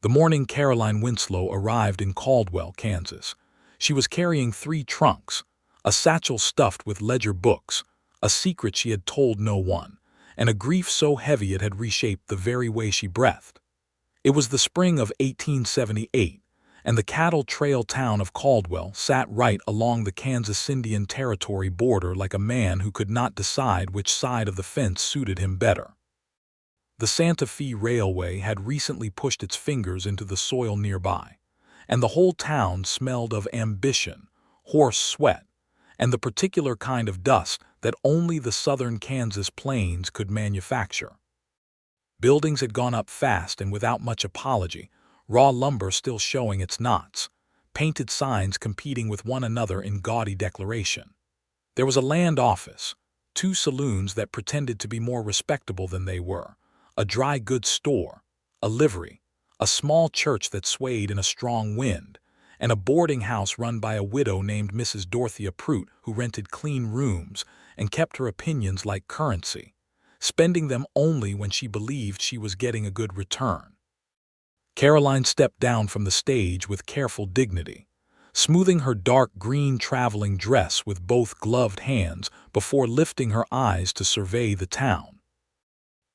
The morning Caroline Winslow arrived in Caldwell, Kansas. She was carrying 3 trunks, a satchel stuffed with ledger books, a secret she had told no one, and a grief so heavy it had reshaped the very way she breathed. It was the spring of 1878, and the cattle trail town of Caldwell sat right along the Kansas Indian Territory border like a man who could not decide which side of the fence suited him better. The Santa Fe Railway had recently pushed its fingers into the soil nearby, and the whole town smelled of ambition, horse sweat, and the particular kind of dust that only the southern Kansas plains could manufacture. Buildings had gone up fast and without much apology, raw lumber still showing its knots, painted signs competing with one another in gaudy declaration. There was a land office, 2 saloons that pretended to be more respectable than they were, a dry goods store, a livery, a small church that swayed in a strong wind, and a boarding house run by a widow named Mrs. Dorothea Prout who rented clean rooms and kept her opinions like currency, spending them only when she believed she was getting a good return. Caroline stepped down from the stage with careful dignity, smoothing her dark green traveling dress with both gloved hands before lifting her eyes to survey the town.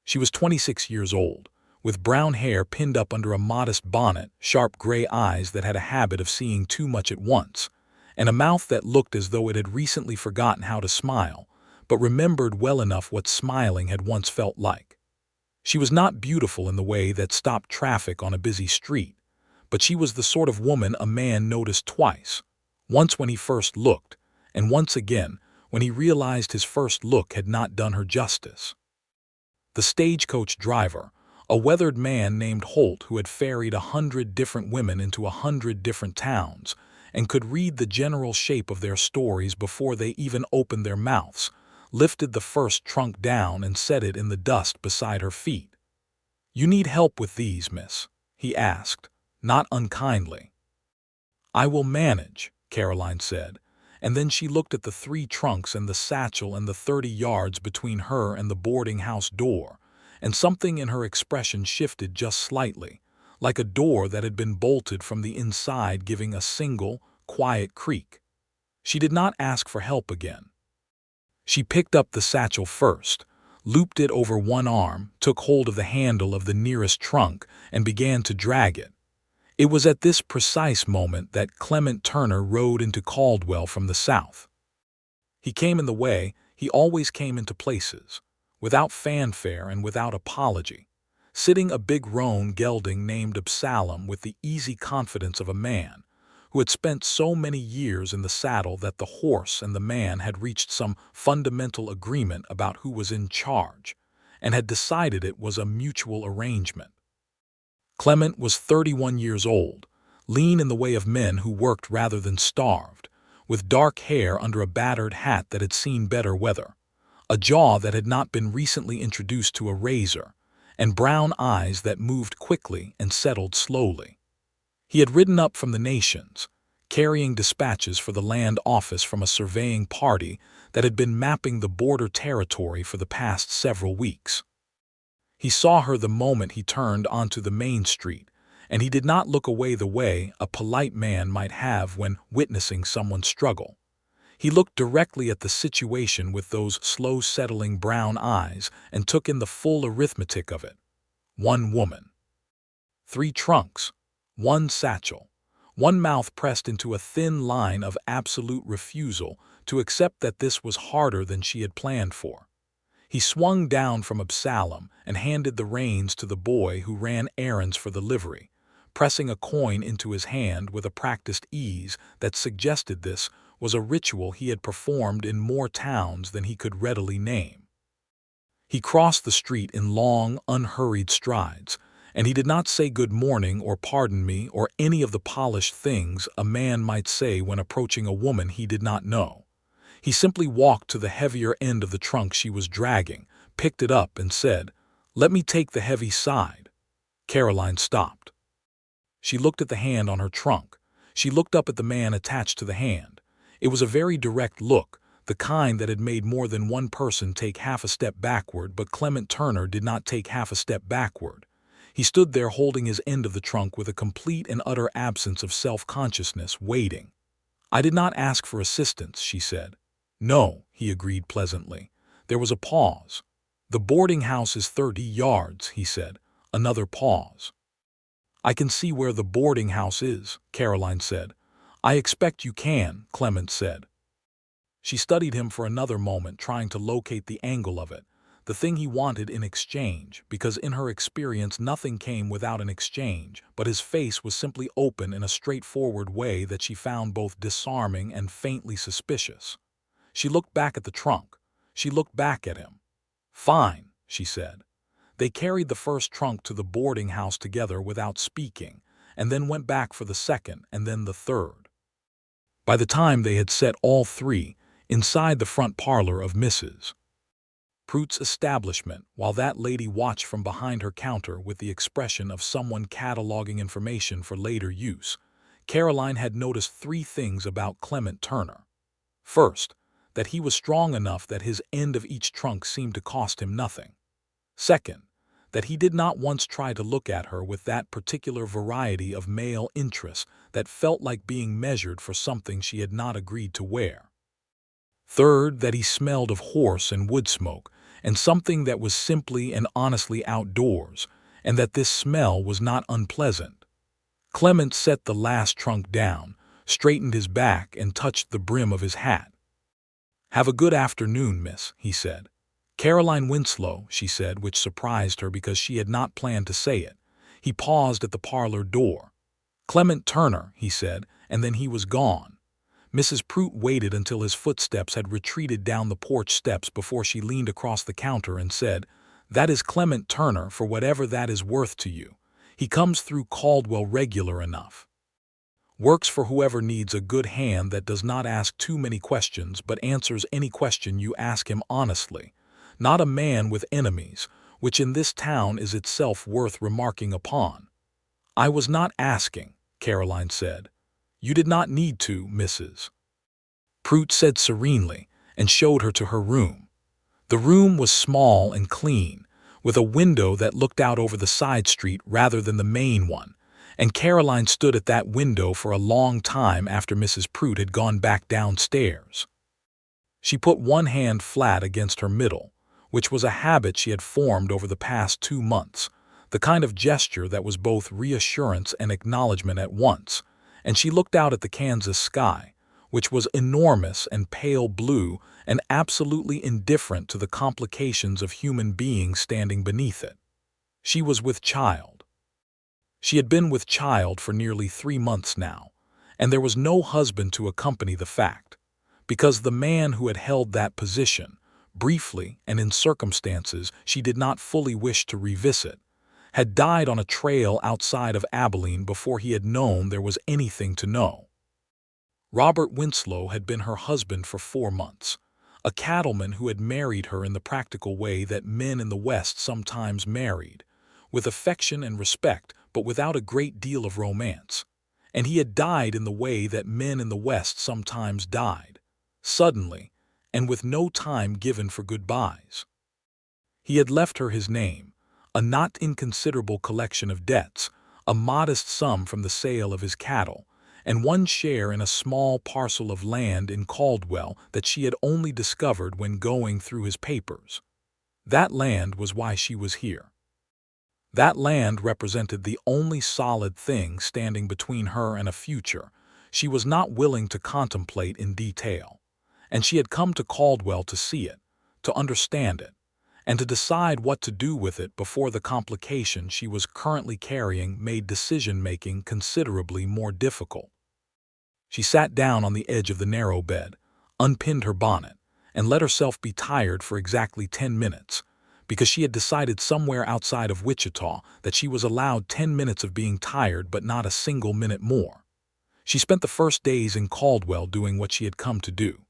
She was 26 years old, with brown hair pinned up under a modest bonnet, sharp gray eyes that had a habit of seeing too much at once, and a mouth that looked as though it had recently forgotten how to smile, but remembered well enough what smiling had once felt like. She was not beautiful in the way that stopped traffic on a busy street, but she was the sort of woman a man noticed twice, once when he first looked, and once again when he realized his first look had not done her justice. The stagecoach driver, a weathered man named Holt who had ferried 100 different women into 100 different towns and could read the general shape of their stories before they even opened their mouths, lifted the first trunk down and set it in the dust beside her feet. "You need help with these, miss?" he asked, not unkindly. "I will manage," Caroline said, and then she looked at the 3 trunks and the satchel and the 30 yards between her and the boarding house door, and something in her expression shifted just slightly, like a door that had been bolted from the inside giving a single, quiet creak. She did not ask for help again. She picked up the satchel first, looped it over one arm, took hold of the handle of the nearest trunk, and began to drag it. It was at this precise moment that Clement Turner rode into Caldwell from the south. He came in the way he always came into places, without fanfare and without apology, sitting a big roan gelding named Absalom with the easy confidence of a man who had spent so many years in the saddle that the horse and the man had reached some fundamental agreement about who was in charge, and had decided it was a mutual arrangement. Clement was 31 years old, lean in the way of men who worked rather than starved, with dark hair under a battered hat that had seen better weather, a jaw that had not been recently introduced to a razor, and brown eyes that moved quickly and settled slowly. He had ridden up from the nations, carrying dispatches for the land office from a surveying party that had been mapping the border territory for the past several weeks. He saw her the moment he turned onto the main street, and he did not look away the way a polite man might have when witnessing someone struggle. He looked directly at the situation with those slow-settling brown eyes and took in the full arithmetic of it. 1 woman. 3 trunks. 1 satchel. 1 mouth pressed into a thin line of absolute refusal to accept that this was harder than she had planned for. He swung down from Absalom and handed the reins to the boy who ran errands for the livery, pressing a coin into his hand with a practiced ease that suggested this was a ritual he had performed in more towns than he could readily name. He crossed the street in long, unhurried strides, and he did not say good morning or pardon me or any of the polished things a man might say when approaching a woman he did not know. He simply walked to the heavier end of the trunk she was dragging, picked it up, and said, "Let me take the heavy side." Caroline stopped. She looked at the hand on her trunk. She looked up at the man attached to the hand. It was a very direct look, the kind that had made more than one person take half a step backward, but Clement Turner did not take half a step backward. He stood there holding his end of the trunk with a complete and utter absence of self-consciousness, waiting. "I did not ask for assistance," she said. "No," he agreed pleasantly. There was a pause. "The boarding house is 30 yards," he said. Another pause. "I can see where the boarding house is," Caroline said. "I expect you can," Clement said. She studied him for another moment, trying to locate the angle of it, the thing he wanted in exchange, because in her experience nothing came without an exchange, but his face was simply open in a straightforward way that she found both disarming and faintly suspicious. She looked back at the trunk. She looked back at him. "Fine," she said. They carried the first trunk to the boarding house together without speaking, and then went back for the second and then the third. By the time they had set all three inside the front parlor of Mrs. Pruitt's establishment, while that lady watched from behind her counter with the expression of someone cataloging information for later use, Caroline had noticed three things about Clement Turner. First, that he was strong enough that his end of each trunk seemed to cost him nothing. Second, that he did not once try to look at her with that particular variety of male interest that felt like being measured for something she had not agreed to wear. Third, that he smelled of horse and wood smoke, and something that was simply and honestly outdoors, and that this smell was not unpleasant. Clement set the last trunk down, straightened his back, and touched the brim of his hat. "Have a good afternoon, miss," he said. "Caroline Winslow," she said, which surprised her because she had not planned to say it. He paused at the parlor door. "Clement Turner," he said, and then he was gone. Mrs. Pruitt waited until his footsteps had retreated down the porch steps before she leaned across the counter and said, "That is Clement Turner, for whatever that is worth to you. He comes through Caldwell regular enough. Works for whoever needs a good hand that does not ask too many questions but answers any question you ask him honestly. Not a man with enemies, which in this town is itself worth remarking upon." "I was not asking," Caroline said. "You did not need to, Mrs. Pruitt said serenely, and showed her to her room. The room was small and clean, with a window that looked out over the side street rather than the main one, and Caroline stood at that window for a long time after Mrs. Pruitt had gone back downstairs. She put one hand flat against her middle, which was a habit she had formed over the past 2 months, the kind of gesture that was both reassurance and acknowledgement at once, and she looked out at the Kansas sky, which was enormous and pale blue and absolutely indifferent to the complications of human beings standing beneath it. She was with child. She had been with child for nearly 3 months now, and there was no husband to accompany the fact, because the man who had held that position, briefly and in circumstances she did not fully wish to revisit, had died on a trail outside of Abilene before he had known there was anything to know. Robert Winslow had been her husband for 4 months, a cattleman who had married her in the practical way that men in the West sometimes married, with affection and respect but without a great deal of romance, and he had died in the way that men in the West sometimes died, suddenly, and with no time given for goodbyes. He had left her his name, a not inconsiderable collection of debts, a modest sum from the sale of his cattle, and one share in a small parcel of land in Caldwell that she had only discovered when going through his papers. That land was why she was here. That land represented the only solid thing standing between her and a future she was not willing to contemplate in detail, and she had come to Caldwell to see it, to understand it, and to decide what to do with it before the complication she was currently carrying made decision-making considerably more difficult. She sat down on the edge of the narrow bed, unpinned her bonnet, and let herself be tired for exactly 10 minutes, because she had decided somewhere outside of Wichita that she was allowed 10 minutes of being tired but not a single minute more. She spent the first days in Caldwell doing what she had come to do.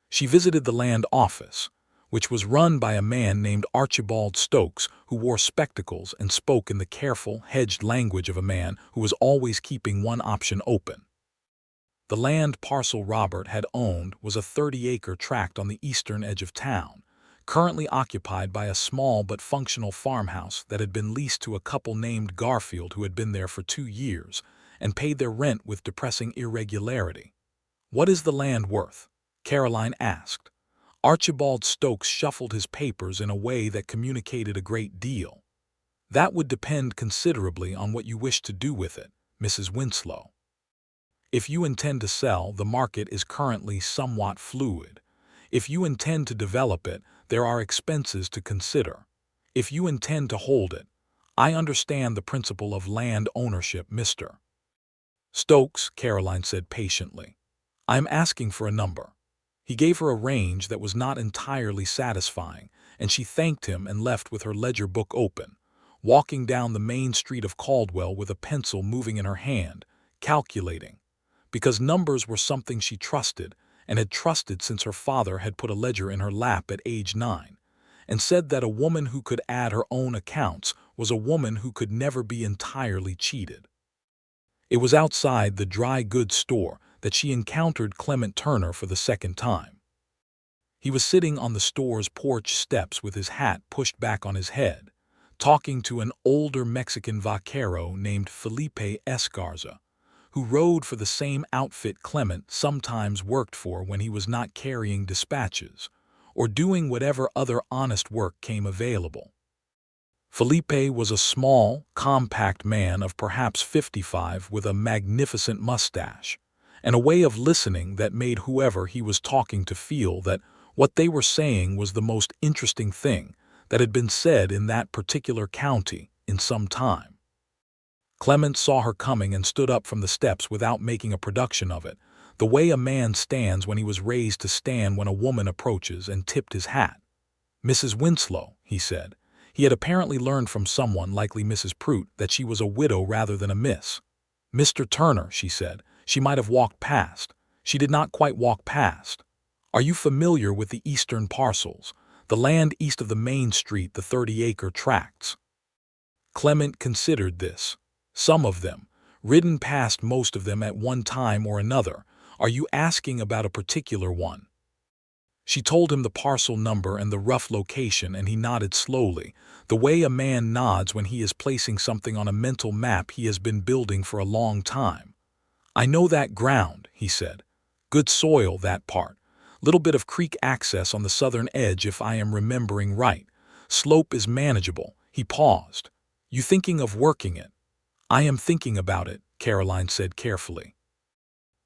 She visited the land office, which was run by a man named Archibald Stokes, who wore spectacles and spoke in the careful, hedged language of a man who was always keeping one option open. The land parcel Robert had owned was a 30-acre tract on the eastern edge of town, currently occupied by a small but functional farmhouse that had been leased to a couple named Garfield who had been there for 2 years and paid their rent with depressing irregularity. "What is the land worth?" Caroline asked. Archibald Stokes shuffled his papers in a way that communicated a great deal. "That would depend considerably on what you wish to do with it, Mrs. Winslow. If you intend to sell, the market is currently somewhat fluid. If you intend to develop it, there are expenses to consider. If you intend to hold it, I understand the principle of land ownership, Mr. Stokes," Caroline said patiently. "I am asking for a number." He gave her a range that was not entirely satisfying, and she thanked him and left with her ledger book open, walking down the main street of Caldwell with a pencil moving in her hand, calculating. Because numbers were something she trusted, and had trusted since her father had put a ledger in her lap at age 9, and said that a woman who could add her own accounts was a woman who could never be entirely cheated. It was outside the dry goods store that she encountered Clement Turner for the second time. He was sitting on the store's porch steps with his hat pushed back on his head, talking to an older Mexican vaquero named Felipe Escarza, who rode for the same outfit Clement sometimes worked for when he was not carrying dispatches, or doing whatever other honest work came available. Felipe was a small, compact man of perhaps 55 with a magnificent mustache, and a way of listening that made whoever he was talking to feel that what they were saying was the most interesting thing that had been said in that particular county in some time. Clement saw her coming and stood up from the steps without making a production of it, the way a man stands when he was raised to stand when a woman approaches, and tipped his hat. "Mrs. Winslow," he said. He had apparently learned from someone, likely Mrs. Prout, that she was a widow rather than a miss. "Mr. Turner," she said. She might have walked past. She did not quite walk past. "Are you familiar with the eastern parcels, the land east of the main street, the 30-acre tracts?" Clement considered this. "Some of them. Ridden past most of them at one time or another. Are you asking about a particular one?" She told him the parcel number and the rough location, and he nodded slowly, the way a man nods when he is placing something on a mental map he has been building for a long time. "I know that ground," he said. "Good soil, that part. Little bit of creek access on the southern edge if I am remembering right. Slope is manageable." He paused. "You thinking of working it?" "I am thinking about it," Caroline said carefully.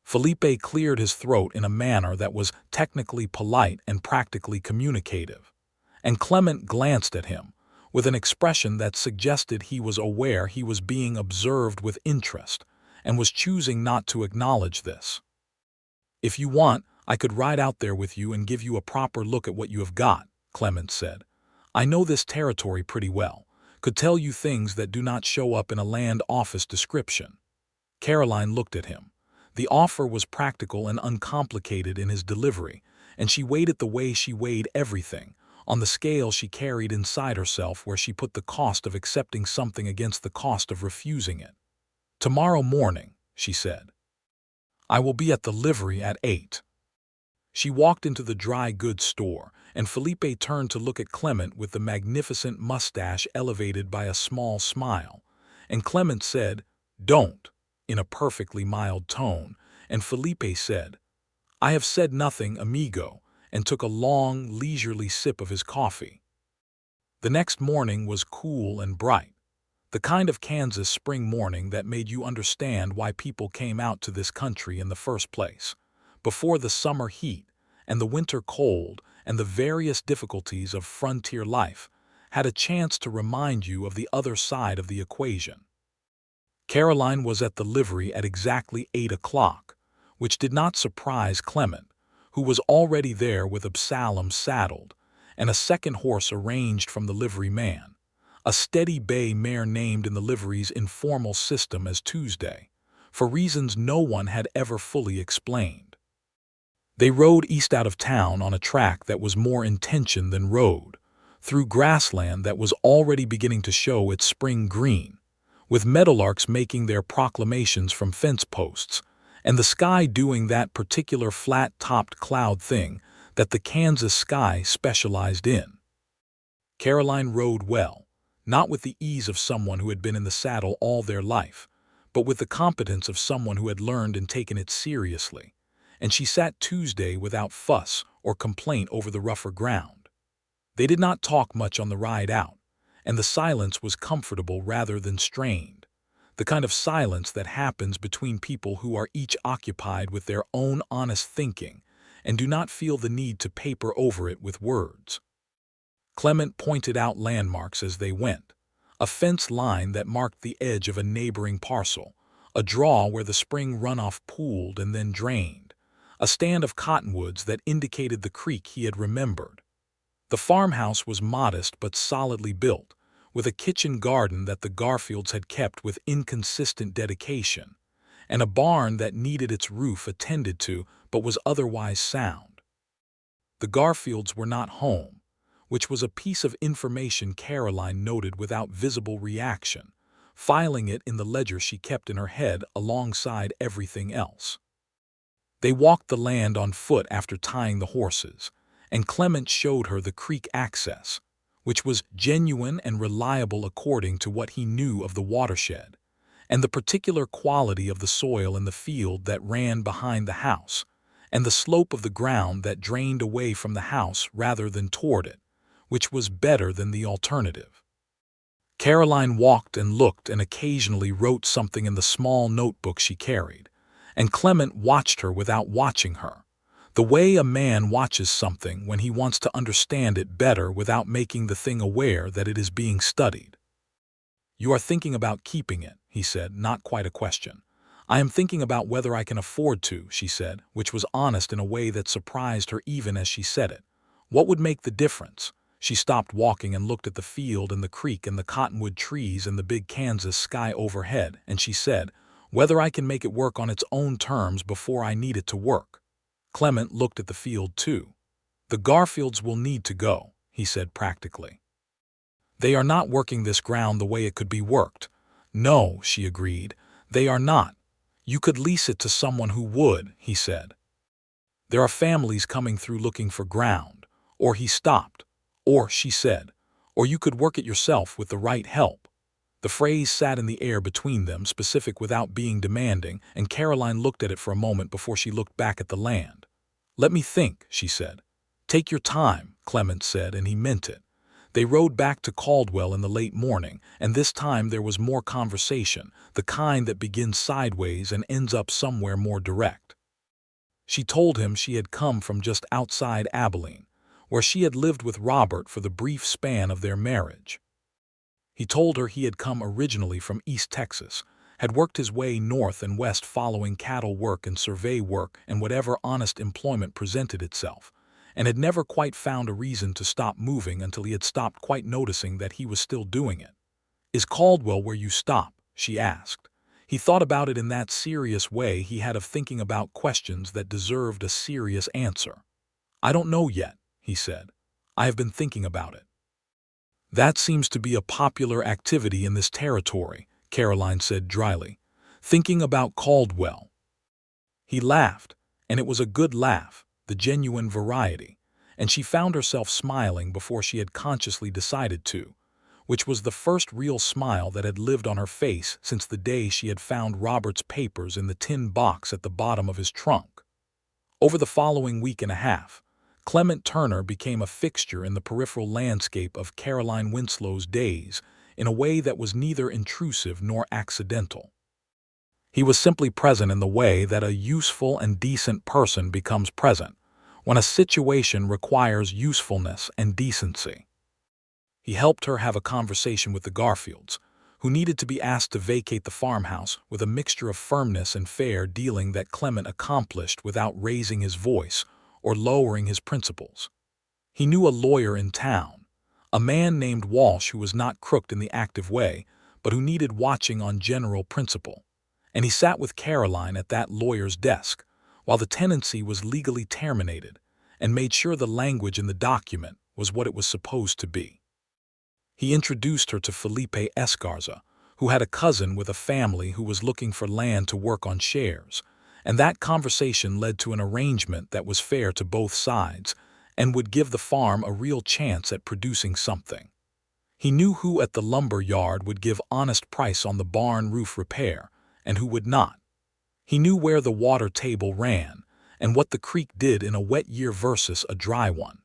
Felipe cleared his throat in a manner that was technically polite and practically communicative, and Clement glanced at him with an expression that suggested he was aware he was being observed with interest and was choosing not to acknowledge this. "If you want, I could ride out there with you and give you a proper look at what you have got," Clement said. "I know this territory pretty well, could tell you things that do not show up in a land office description." Caroline looked at him. The offer was practical and uncomplicated in his delivery, and she weighed it the way she weighed everything, on the scale she carried inside herself, where she put the cost of accepting something against the cost of refusing it. "Tomorrow morning," she said. "I will be at the livery at 8. She walked into the dry goods store, and Felipe turned to look at Clement with the magnificent mustache elevated by a small smile, and Clement said, "Don't," in a perfectly mild tone, and Felipe said, "I have said nothing, amigo," and took a long, leisurely sip of his coffee. The next morning was cool and bright, the kind of Kansas spring morning that made you understand why people came out to this country in the first place, before the summer heat and the winter cold and the various difficulties of frontier life had a chance to remind you of the other side of the equation. Caroline was at the livery at exactly 8 o'clock, which did not surprise Clement, who was already there with Absalom saddled, and a second horse arranged from the livery man, a steady bay mare named in the livery's informal system as Tuesday, for reasons no one had ever fully explained. They rode east out of town on a track that was more intention than road, through grassland that was already beginning to show its spring green, with meadowlarks making their proclamations from fence posts, and the sky doing that particular flat-topped cloud thing that the Kansas Sky specialized in. Caroline rode well, not with the ease of someone who had been in the saddle all their life, but with the competence of someone who had learned and taken it seriously, and she sat Tuesday without fuss or complaint over the rougher ground. They did not talk much on the ride out, and the silence was comfortable rather than strained, the kind of silence that happens between people who are each occupied with their own honest thinking and do not feel the need to paper over it with words. Clement pointed out landmarks as they went, a fence line that marked the edge of a neighboring parcel, a draw where the spring runoff pooled and then drained, a stand of cottonwoods that indicated the creek he had remembered. The farmhouse was modest but solidly built, with a kitchen garden that the Garfields had kept with inconsistent dedication, and a barn that needed its roof attended to but was otherwise sound. The Garfields were not home, which was a piece of information Caroline noted without visible reaction, filing it in the ledger she kept in her head alongside everything else. They walked the land on foot after tying the horses, and Clement showed her the creek access, which was genuine and reliable according to what he knew of the watershed, and the particular quality of the soil in the field that ran behind the house, and the slope of the ground that drained away from the house rather than toward it, which was better than the alternative. Caroline walked and looked and occasionally wrote something in the small notebook she carried, and Clement watched her without watching her, the way a man watches something when he wants to understand it better without making the thing aware that it is being studied. "You are thinking about keeping it," he said, not quite a question. "I am thinking about whether I can afford to," she said, which was honest in a way that surprised her even as she said it. "What would make the difference?" She stopped walking and looked at the field and the creek and the cottonwood trees and the big Kansas sky overhead, and she said, "Whether I can make it work on its own terms before I need it to work." Clement looked at the field too. "The Garfields will need to go," he said practically. "They are not working this ground the way it could be worked." "No," she agreed, "they are not. You could lease it to someone who would," he said. "There are families coming through looking for ground." Or he stopped. "Or," she said, "or you could work it yourself with the right help." The phrase sat in the air between them, specific without being demanding, and Caroline looked at it for a moment before she looked back at the land. "Let me think," she said. "Take your time," Clement said, and he meant it. They rode back to Caldwell in the late morning, and this time there was more conversation, the kind that begins sideways and ends up somewhere more direct. She told him she had come from just outside Abilene, where she had lived with Robert for the brief span of their marriage. He told her he had come originally from East Texas, had worked his way north and west following cattle work and survey work and whatever honest employment presented itself, and had never quite found a reason to stop moving until he had stopped quite noticing that he was still doing it. "Is Caldwell where you stop?" she asked. He thought about it in that serious way he had of thinking about questions that deserved a serious answer. "I don't know yet," he said. "I have been thinking about it." "That seems to be a popular activity in this territory," Caroline said dryly. "Thinking about Caldwell." He laughed, and it was a good laugh, the genuine variety, and she found herself smiling before she had consciously decided to, which was the first real smile that had lived on her face since the day she had found Robert's papers in the tin box at the bottom of his trunk. Over the following week and a half, Clement Turner became a fixture in the peripheral landscape of Caroline Winslow's days in a way that was neither intrusive nor accidental. He was simply present in the way that a useful and decent person becomes present when a situation requires usefulness and decency. He helped her have a conversation with the Garfields, who needed to be asked to vacate the farmhouse with a mixture of firmness and fair dealing that Clement accomplished without raising his voice or lowering his principles. He knew a lawyer in town, a man named Walsh who was not crooked in the active way, but who needed watching on general principle, and he sat with Caroline at that lawyer's desk while the tenancy was legally terminated and made sure the language in the document was what it was supposed to be. He introduced her to Felipe Escarza, who had a cousin with a family who was looking for land to work on shares, and that conversation led to an arrangement that was fair to both sides, and would give the farm a real chance at producing something. He knew who at the lumber yard would give honest price on the barn roof repair, and who would not. He knew where the water table ran, and what the creek did in a wet year versus a dry one.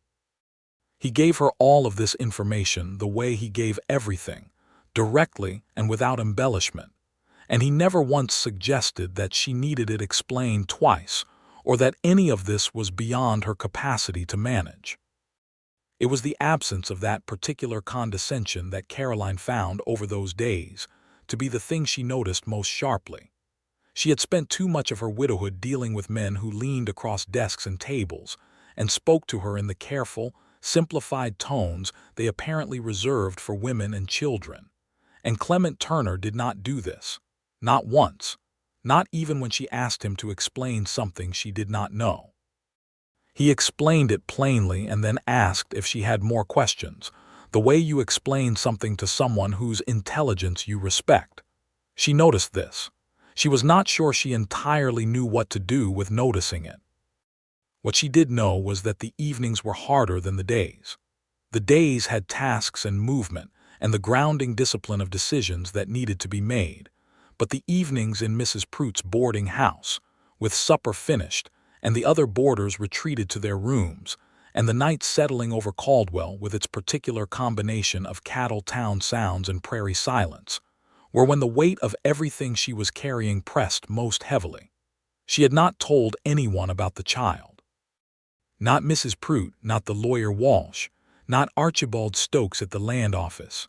He gave her all of this information the way he gave everything, directly and without embellishment, and he never once suggested that she needed it explained twice, or that any of this was beyond her capacity to manage. It was the absence of that particular condescension that Caroline found over those days to be the thing she noticed most sharply. She had spent too much of her widowhood dealing with men who leaned across desks and tables and spoke to her in the careful, simplified tones they apparently reserved for women and children. And Clement Turner did not do this. Not once. Not even when she asked him to explain something she did not know. He explained it plainly and then asked if she had more questions, the way you explain something to someone whose intelligence you respect. She noticed this. She was not sure she entirely knew what to do with noticing it. What she did know was that the evenings were harder than the days. The days had tasks and movement and the grounding discipline of decisions that needed to be made, but the evenings in Mrs. Pruitt's boarding house, with supper finished, and the other boarders retreated to their rooms, and the night settling over Caldwell with its particular combination of cattle town sounds and prairie silence, were when the weight of everything she was carrying pressed most heavily. She had not told anyone about the child. Not Mrs. Pruitt, not the lawyer Walsh, not Archibald Stokes at the land office.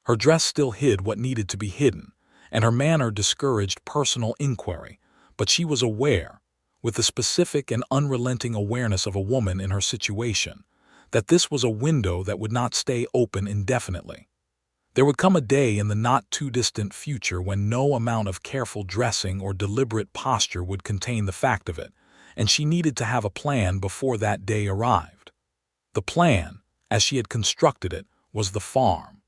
Her dress still hid what needed to be hidden, and her manner discouraged personal inquiry, but she was aware, with the specific and unrelenting awareness of a woman in her situation, that this was a window that would not stay open indefinitely. There would come a day in the not-too-distant future when no amount of careful dressing or deliberate posture would contain the fact of it, and she needed to have a plan before that day arrived. The plan, as she had constructed it, was the farm.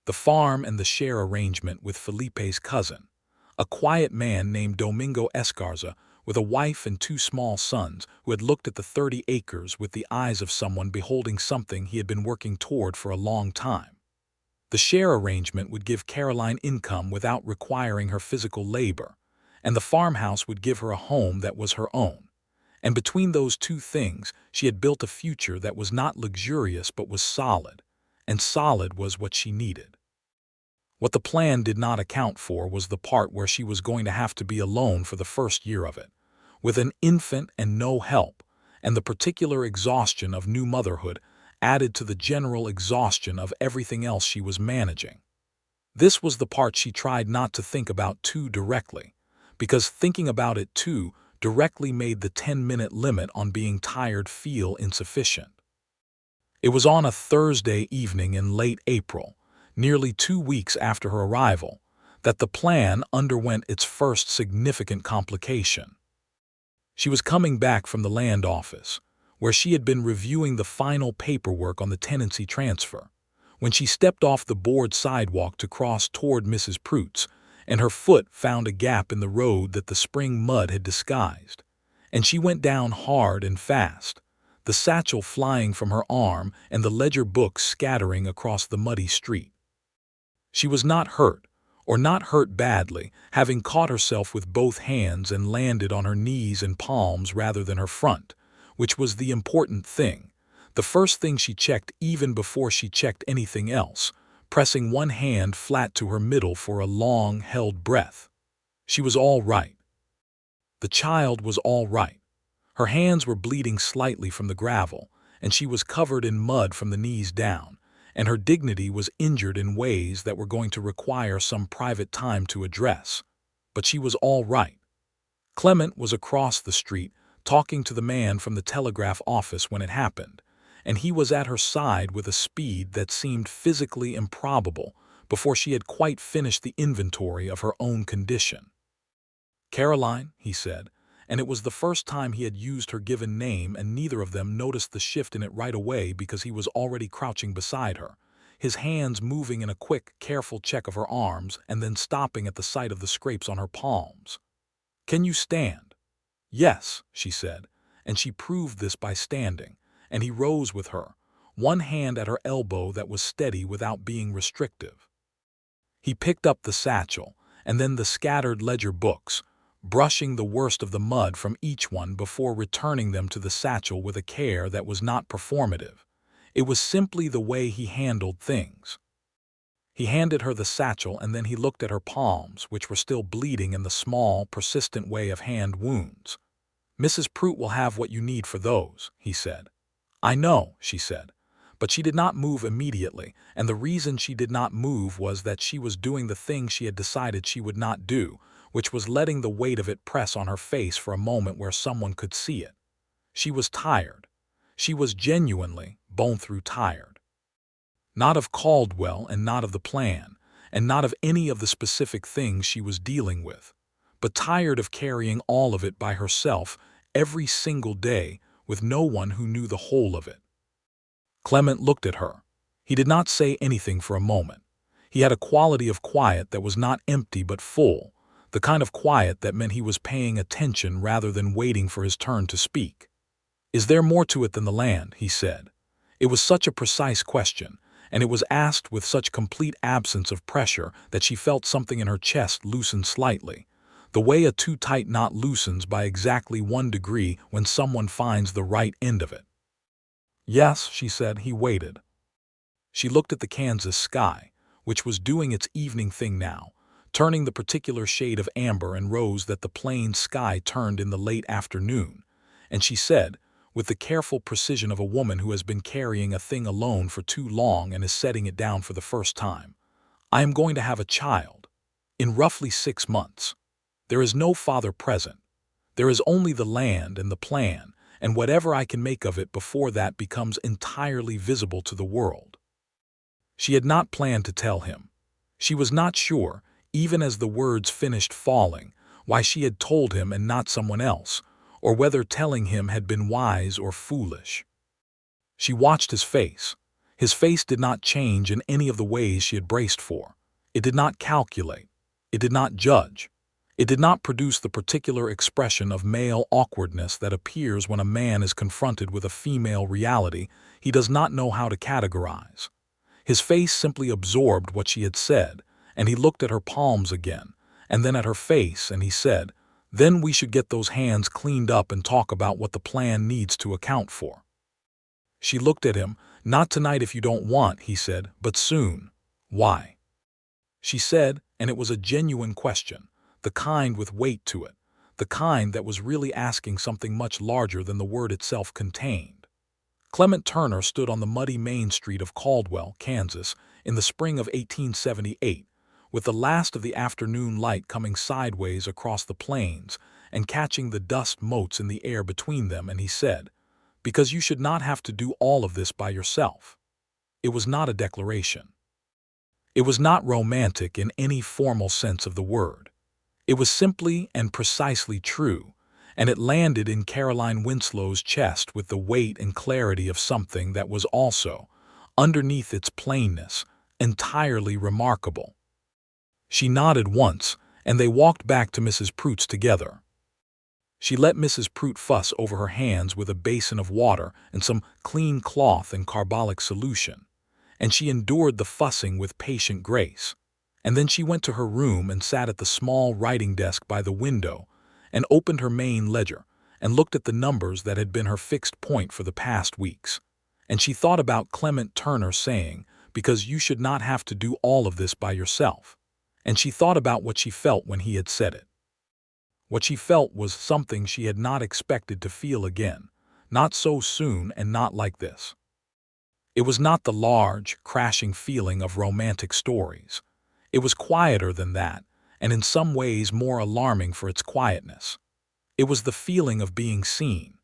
The farm and the share arrangement with Felipe's cousin, a quiet man named Domingo Escarza, with a wife and 2 small sons who had looked at the 30 acres with the eyes of someone beholding something he had been working toward for a long time. The share arrangement would give Caroline income without requiring her physical labor, and the farmhouse would give her a home that was her own. And between those 2 things, she had built a future that was not luxurious but was solid, and solid was what she needed. What the plan did not account for was the part where she was going to have to be alone for the first year of it, with an infant and no help, and the particular exhaustion of new motherhood added to the general exhaustion of everything else she was managing. This was the part she tried not to think about too directly, because thinking about it too directly made the 10-minute limit on being tired feel insufficient. It was on a Thursday evening in late April, nearly 2 weeks after her arrival, that the plan underwent its first significant complication. She was coming back from the land office, where she had been reviewing the final paperwork on the tenancy transfer, when she stepped off the board sidewalk to cross toward Mrs. Pruitt's, and her foot found a gap in the road that the spring mud had disguised, and she went down hard and fast, the satchel flying from her arm and the ledger books scattering across the muddy street. She was not hurt, or not hurt badly, having caught herself with both hands and landed on her knees and palms rather than her front, which was the important thing, the first thing she checked even before she checked anything else, pressing one hand flat to her middle for a long-held breath. She was all right. The child was all right. Her hands were bleeding slightly from the gravel, and she was covered in mud from the knees down, and her dignity was injured in ways that were going to require some private time to address. But she was all right. Clement was across the street, talking to the man from the telegraph office when it happened, and he was at her side with a speed that seemed physically improbable before she had quite finished the inventory of her own condition. "Caroline," he said, and it was the first time he had used her given name, and neither of them noticed the shift in it right away because he was already crouching beside her, his hands moving in a quick, careful check of her arms and then stopping at the sight of the scrapes on her palms. "Can you stand?" "Yes," she said, and she proved this by standing, and he rose with her, one hand at her elbow that was steady without being restrictive. He picked up the satchel, and then the scattered ledger books, brushing the worst of the mud from each one before returning them to the satchel with a care that was not performative. It was simply the way he handled things. He handed her the satchel, and then he looked at her palms, which were still bleeding in the small, persistent way of hand wounds. "Mrs. Prout will have what you need for those," he said. "I know," she said. But she did not move immediately, and the reason she did not move was that she was doing the thing she had decided she would not do, which was letting the weight of it press on her face for a moment where someone could see it. She was tired. She was genuinely, bone-through tired. Not of Caldwell, and not of the plan, and not of any of the specific things she was dealing with, but tired of carrying all of it by herself every single day with no one who knew the whole of it. Clement looked at her. He did not say anything for a moment. He had a quality of quiet that was not empty but full, the kind of quiet that meant he was paying attention rather than waiting for his turn to speak. "Is there more to it than the land?" he said. It was such a precise question, and it was asked with such complete absence of pressure that she felt something in her chest loosen slightly, the way a too tight knot loosens by exactly 1 degree when someone finds the right end of it. "Yes," she said. He waited. She looked at the Kansas sky, which was doing its evening thing now, turning the particular shade of amber and rose that the plain sky turned in the late afternoon, and she said, with the careful precision of a woman who has been carrying a thing alone for too long and is setting it down for the first time, "I am going to have a child. In roughly 6 months. There is no father present. There is only the land and the plan, and whatever I can make of it before that becomes entirely visible to the world." She had not planned to tell him. She was not sure, even as the words finished falling, why she had told him and not someone else, or whether telling him had been wise or foolish. She watched his face. His face did not change in any of the ways she had braced for. It did not calculate. It did not judge. It did not produce the particular expression of male awkwardness that appears when a man is confronted with a female reality he does not know how to categorize. His face simply absorbed what she had said, and he looked at her palms again, and then at her face, and he said, "Then we should get those hands cleaned up and talk about what the plan needs to account for." She looked at him. "Not tonight if you don't want," he said, "but soon." "Why?" She said, and it was a genuine question, the kind with weight to it, the kind that was really asking something much larger than the word itself contained. Clement Turner stood on the muddy main street of Caldwell, Kansas, in the spring of 1878, with the last of the afternoon light coming sideways across the plains and catching the dust motes in the air between them, and he said, "Because you should not have to do all of this by yourself." It was not a declaration. It was not romantic in any formal sense of the word. It was simply and precisely true, and it landed in Caroline Winslow's chest with the weight and clarity of something that was also, underneath its plainness, entirely remarkable. She nodded once, and they walked back to Mrs. Prout's together. She let Mrs. Prout fuss over her hands with a basin of water and some clean cloth and carbolic solution, and she endured the fussing with patient grace. And then she went to her room and sat at the small writing desk by the window and opened her main ledger and looked at the numbers that had been her fixed point for the past weeks. And she thought about Clement Turner saying, "Because you should not have to do all of this by yourself." And she thought about what she felt when he had said it. What she felt was something she had not expected to feel again, not so soon and not like this. It was not the large, crashing feeling of romantic stories. It was quieter than that, and in some ways more alarming for its quietness. It was the feeling of being seen.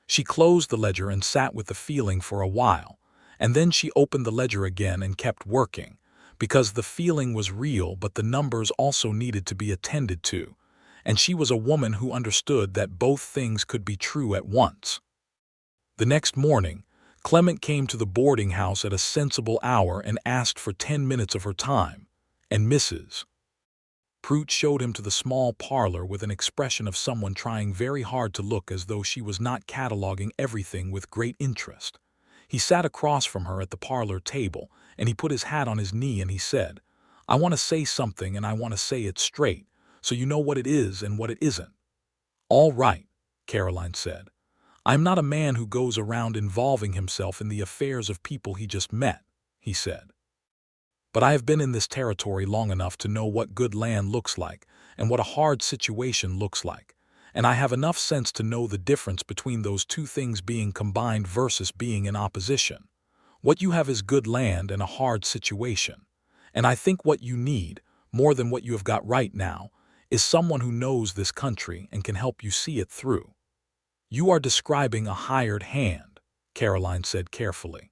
She closed the ledger and sat with the feeling for a while, and then she opened the ledger again and kept working, because the feeling was real but the numbers also needed to be attended to, and she was a woman who understood that both things could be true at once. The next morning, Clement came to the boarding house at a sensible hour and asked for 10 minutes of her time, and Mrs. Prout showed him to the small parlor with an expression of someone trying very hard to look as though she was not cataloging everything with great interest. He sat across from her at the parlor table, and he put his hat on his knee and he said, "I want to say something and I want to say it straight, so you know what it is and what it isn't." "All right," Caroline said. "I'm not a man who goes around involving himself in the affairs of people he just met," he said. "But I have been in this territory long enough to know what good land looks like and what a hard situation looks like, and I have enough sense to know the difference between those two things being combined versus being in opposition. What you have is good land and a hard situation, and I think what you need, more than what you have got right now, is someone who knows this country and can help you see it through." "You are describing a hired hand," Caroline said carefully.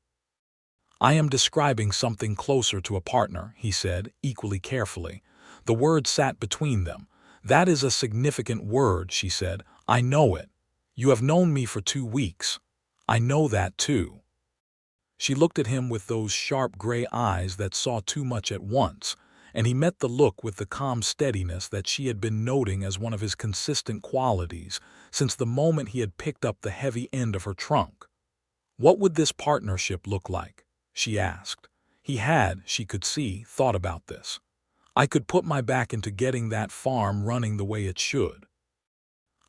"I am describing something closer to a partner," he said, equally carefully. The word sat between them. "That is a significant word," she said. "I know it. You have known me for 2 weeks. I know that too." She looked at him with those sharp gray eyes that saw too much at once, and he met the look with the calm steadiness that she had been noting as one of his consistent qualities since the moment he had picked up the heavy end of her trunk. "What would this partnership look like?" she asked. He had, she could see, thought about this. "I could put my back into getting that farm running the way it should.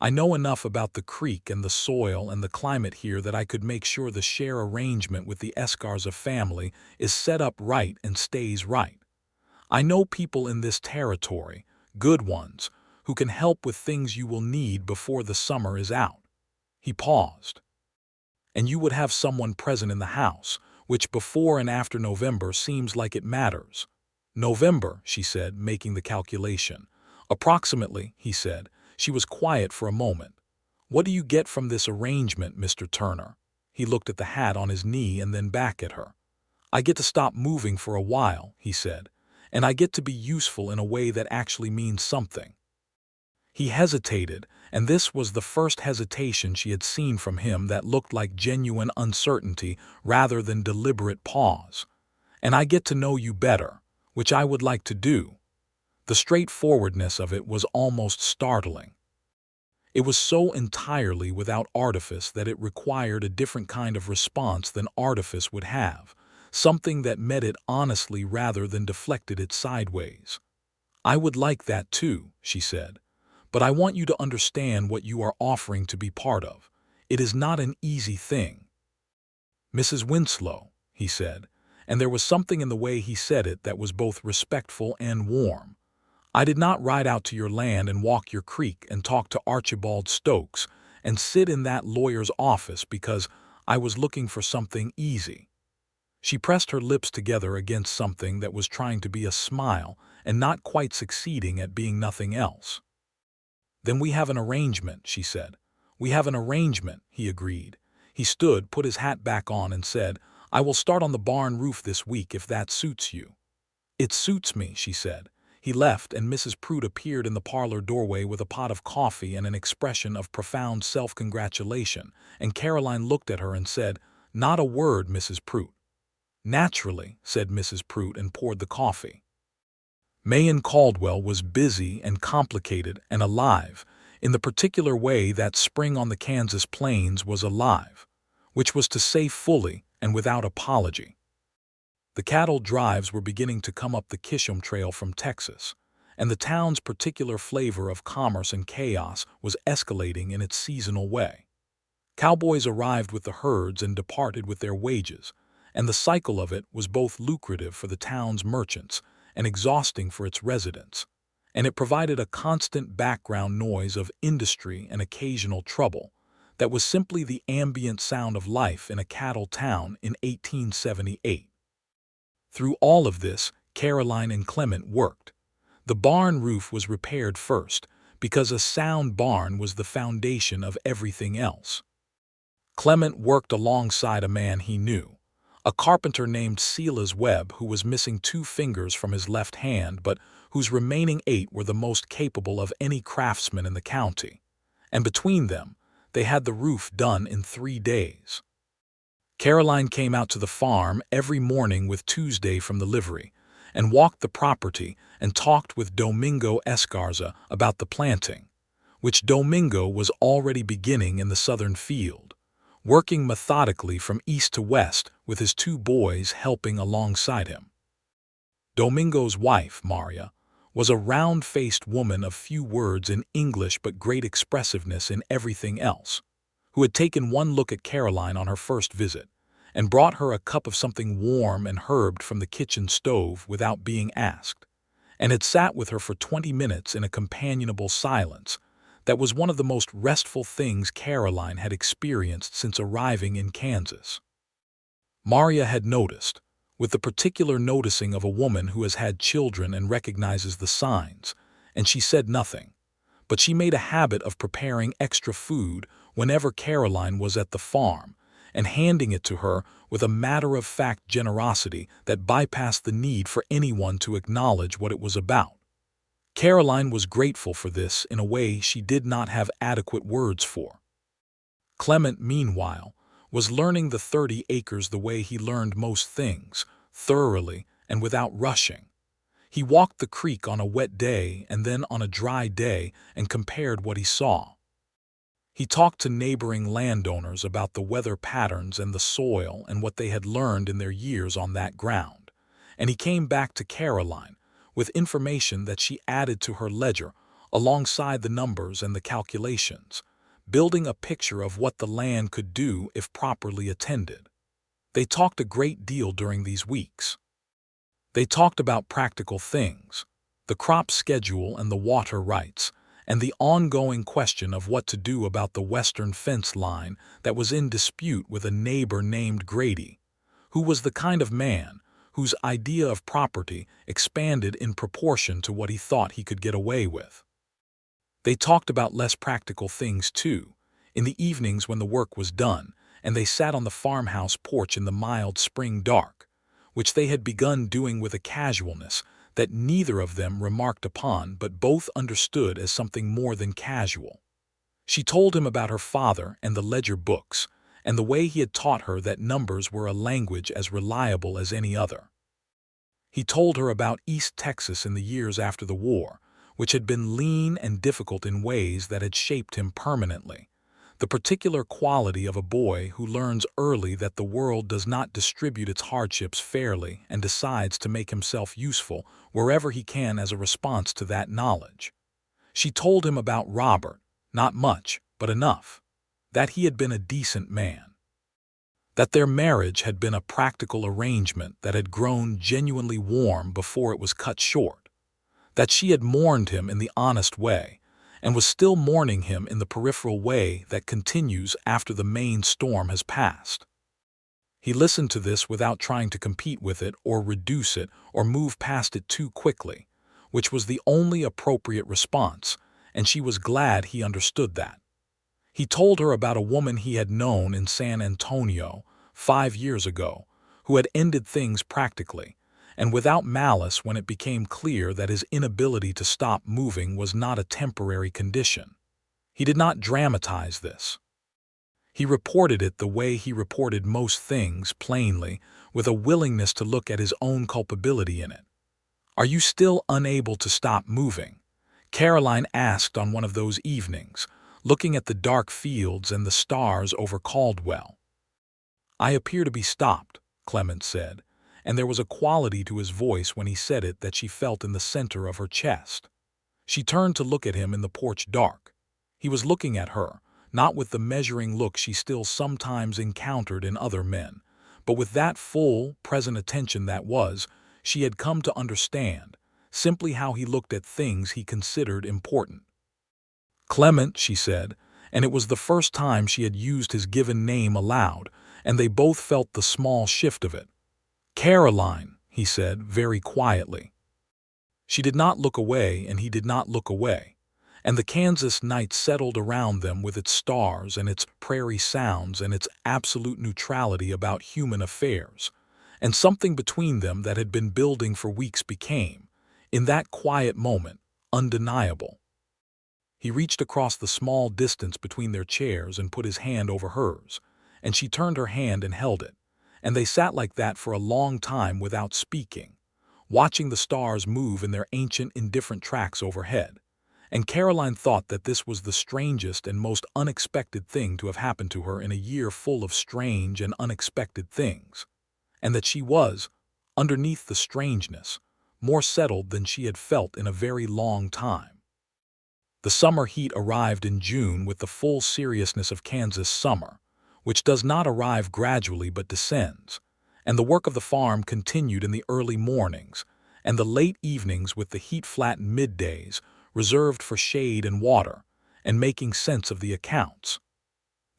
I know enough about the creek and the soil and the climate here that I could make sure the share arrangement with the Escarza family is set up right and stays right. I know people in this territory, good ones, who can help with things you will need before the summer is out." He paused. "And you would have someone present in the house, which before and after November seems like it matters." "November," she said, making the calculation. "Approximately," he said. She was quiet for a moment. "What do you get from this arrangement, Mr. Turner?" He looked at the hat on his knee and then back at her. "I get to stop moving for a while," he said, "and I get to be useful in a way that actually means something." He hesitated, and this was the first hesitation she had seen from him that looked like genuine uncertainty rather than deliberate pause. "And I get to know you better, which I would like to do." The straightforwardness of it was almost startling. It was so entirely without artifice that it required a different kind of response than artifice would have, something that met it honestly rather than deflected it sideways. "I would like that too," she said. "But I want you to understand what you are offering to be part of. It is not an easy thing." "Mrs. Winslow," he said, and there was something in the way he said it that was both respectful and warm. "I did not ride out to your land and walk your creek and talk to Archibald Stokes and sit in that lawyer's office because I was looking for something easy." She pressed her lips together against something that was trying to be a smile and not quite succeeding at being nothing else. "Then we have an arrangement," she said. "We have an arrangement," he agreed. He stood, put his hat back on, and said, "I will start on the barn roof this week if that suits you." "It suits me," she said. He left, and Mrs. Prout appeared in the parlor doorway with a pot of coffee and an expression of profound self-congratulation, and Caroline looked at her and said, "Not a word, Mrs. Prout." "Naturally," said Mrs. Prout and poured the coffee. May in Caldwell was busy and complicated and alive, in the particular way that spring on the Kansas plains was alive, which was to say fully and without apology. The cattle drives were beginning to come up the Kishom Trail from Texas, and the town's particular flavor of commerce and chaos was escalating in its seasonal way. Cowboys arrived with the herds and departed with their wages, and the cycle of it was both lucrative for the town's merchants and exhausting for its residents, and it provided a constant background noise of industry and occasional trouble that was simply the ambient sound of life in a cattle town in 1878. Through all of this, Caroline and Clement worked. The barn roof was repaired first, because a sound barn was the foundation of everything else. Clement worked alongside a man he knew, a carpenter named Silas Webb, who was missing 2 fingers from his left hand but whose remaining 8 were the most capable of any craftsman in the county. And between them, they had the roof done in 3 days. Caroline came out to the farm every morning with Tuesday from the livery, and walked the property and talked with Domingo Escarza about the planting, which Domingo was already beginning in the southern field, working methodically from east to west with his two boys helping alongside him. Domingo's wife, Maria, was a round-faced woman of few words in English but great expressiveness in everything else, who had taken one look at Caroline on her first visit and brought her a cup of something warm and herbed from the kitchen stove without being asked, and had sat with her for 20 minutes in a companionable silence that was one of the most restful things Caroline had experienced since arriving in Kansas. Maria had noticed, with the particular noticing of a woman who has had children and recognizes the signs, and she said nothing, but she made a habit of preparing extra food whenever Caroline was at the farm and handing it to her with a matter-of-fact generosity that bypassed the need for anyone to acknowledge what it was about. Caroline was grateful for this in a way she did not have adequate words for. Clement, meanwhile, was learning the 30 acres the way he learned most things, thoroughly and without rushing. He walked the creek on a wet day and then on a dry day and compared what he saw. He talked to neighboring landowners about the weather patterns and the soil and what they had learned in their years on that ground, and he came back to Caroline with information that she added to her ledger alongside the numbers and the calculations, building a picture of what the land could do if properly attended. They talked a great deal during these weeks. They talked about practical things, the crop schedule and the water rights, and the ongoing question of what to do about the western fence line that was in dispute with a neighbor named Grady, who was the kind of man whose idea of property expanded in proportion to what he thought he could get away with. They talked about less practical things, too, in the evenings when the work was done, and they sat on the farmhouse porch in the mild spring dark, which they had begun doing with a casualness that neither of them remarked upon but both understood as something more than casual. She told him about her father and the ledger books, and the way he had taught her that numbers were a language as reliable as any other. He told her about East Texas in the years after the war, which had been lean and difficult in ways that had shaped him permanently, the particular quality of a boy who learns early that the world does not distribute its hardships fairly and decides to make himself useful wherever he can as a response to that knowledge. She told him about Robert, not much, but enough, that he had been a decent man, that their marriage had been a practical arrangement that had grown genuinely warm before it was cut short, that she had mourned him in the honest way, and was still mourning him in the peripheral way that continues after the main storm has passed. He listened to this without trying to compete with it or reduce it or move past it too quickly, which was the only appropriate response, and she was glad he understood that. He told her about a woman he had known in San Antonio 5 years ago who had ended things practically, and without malice when it became clear that his inability to stop moving was not a temporary condition. He did not dramatize this. He reported it the way he reported most things, plainly, with a willingness to look at his own culpability in it. "Are you still unable to stop moving?" Caroline asked on one of those evenings, looking at the dark fields and the stars over Caldwell. "I appear to be stopped," Clement said, and there was a quality to his voice when he said it that she felt in the center of her chest. She turned to look at him in the porch dark. He was looking at her, not with the measuring look she still sometimes encountered in other men, but with that full, present attention that was, she had come to understand, simply how he looked at things he considered important. "Clement," she said, and it was the first time she had used his given name aloud, and they both felt the small shift of it. "Caroline," he said, very quietly. She did not look away, and he did not look away, and the Kansas night settled around them with its stars and its prairie sounds and its absolute neutrality about human affairs, and something between them that had been building for weeks became, in that quiet moment, undeniable. He reached across the small distance between their chairs and put his hand over hers, and she turned her hand and held it, and they sat like that for a long time without speaking, watching the stars move in their ancient, indifferent tracks overhead. And Caroline thought that this was the strangest and most unexpected thing to have happened to her in a year full of strange and unexpected things, and that she was, underneath the strangeness, more settled than she had felt in a very long time. The summer heat arrived in June with the full seriousness of Kansas summer, which does not arrive gradually but descends, and the work of the farm continued in the early mornings and the late evenings with the heat-flattened middays reserved for shade and water, and making sense of the accounts.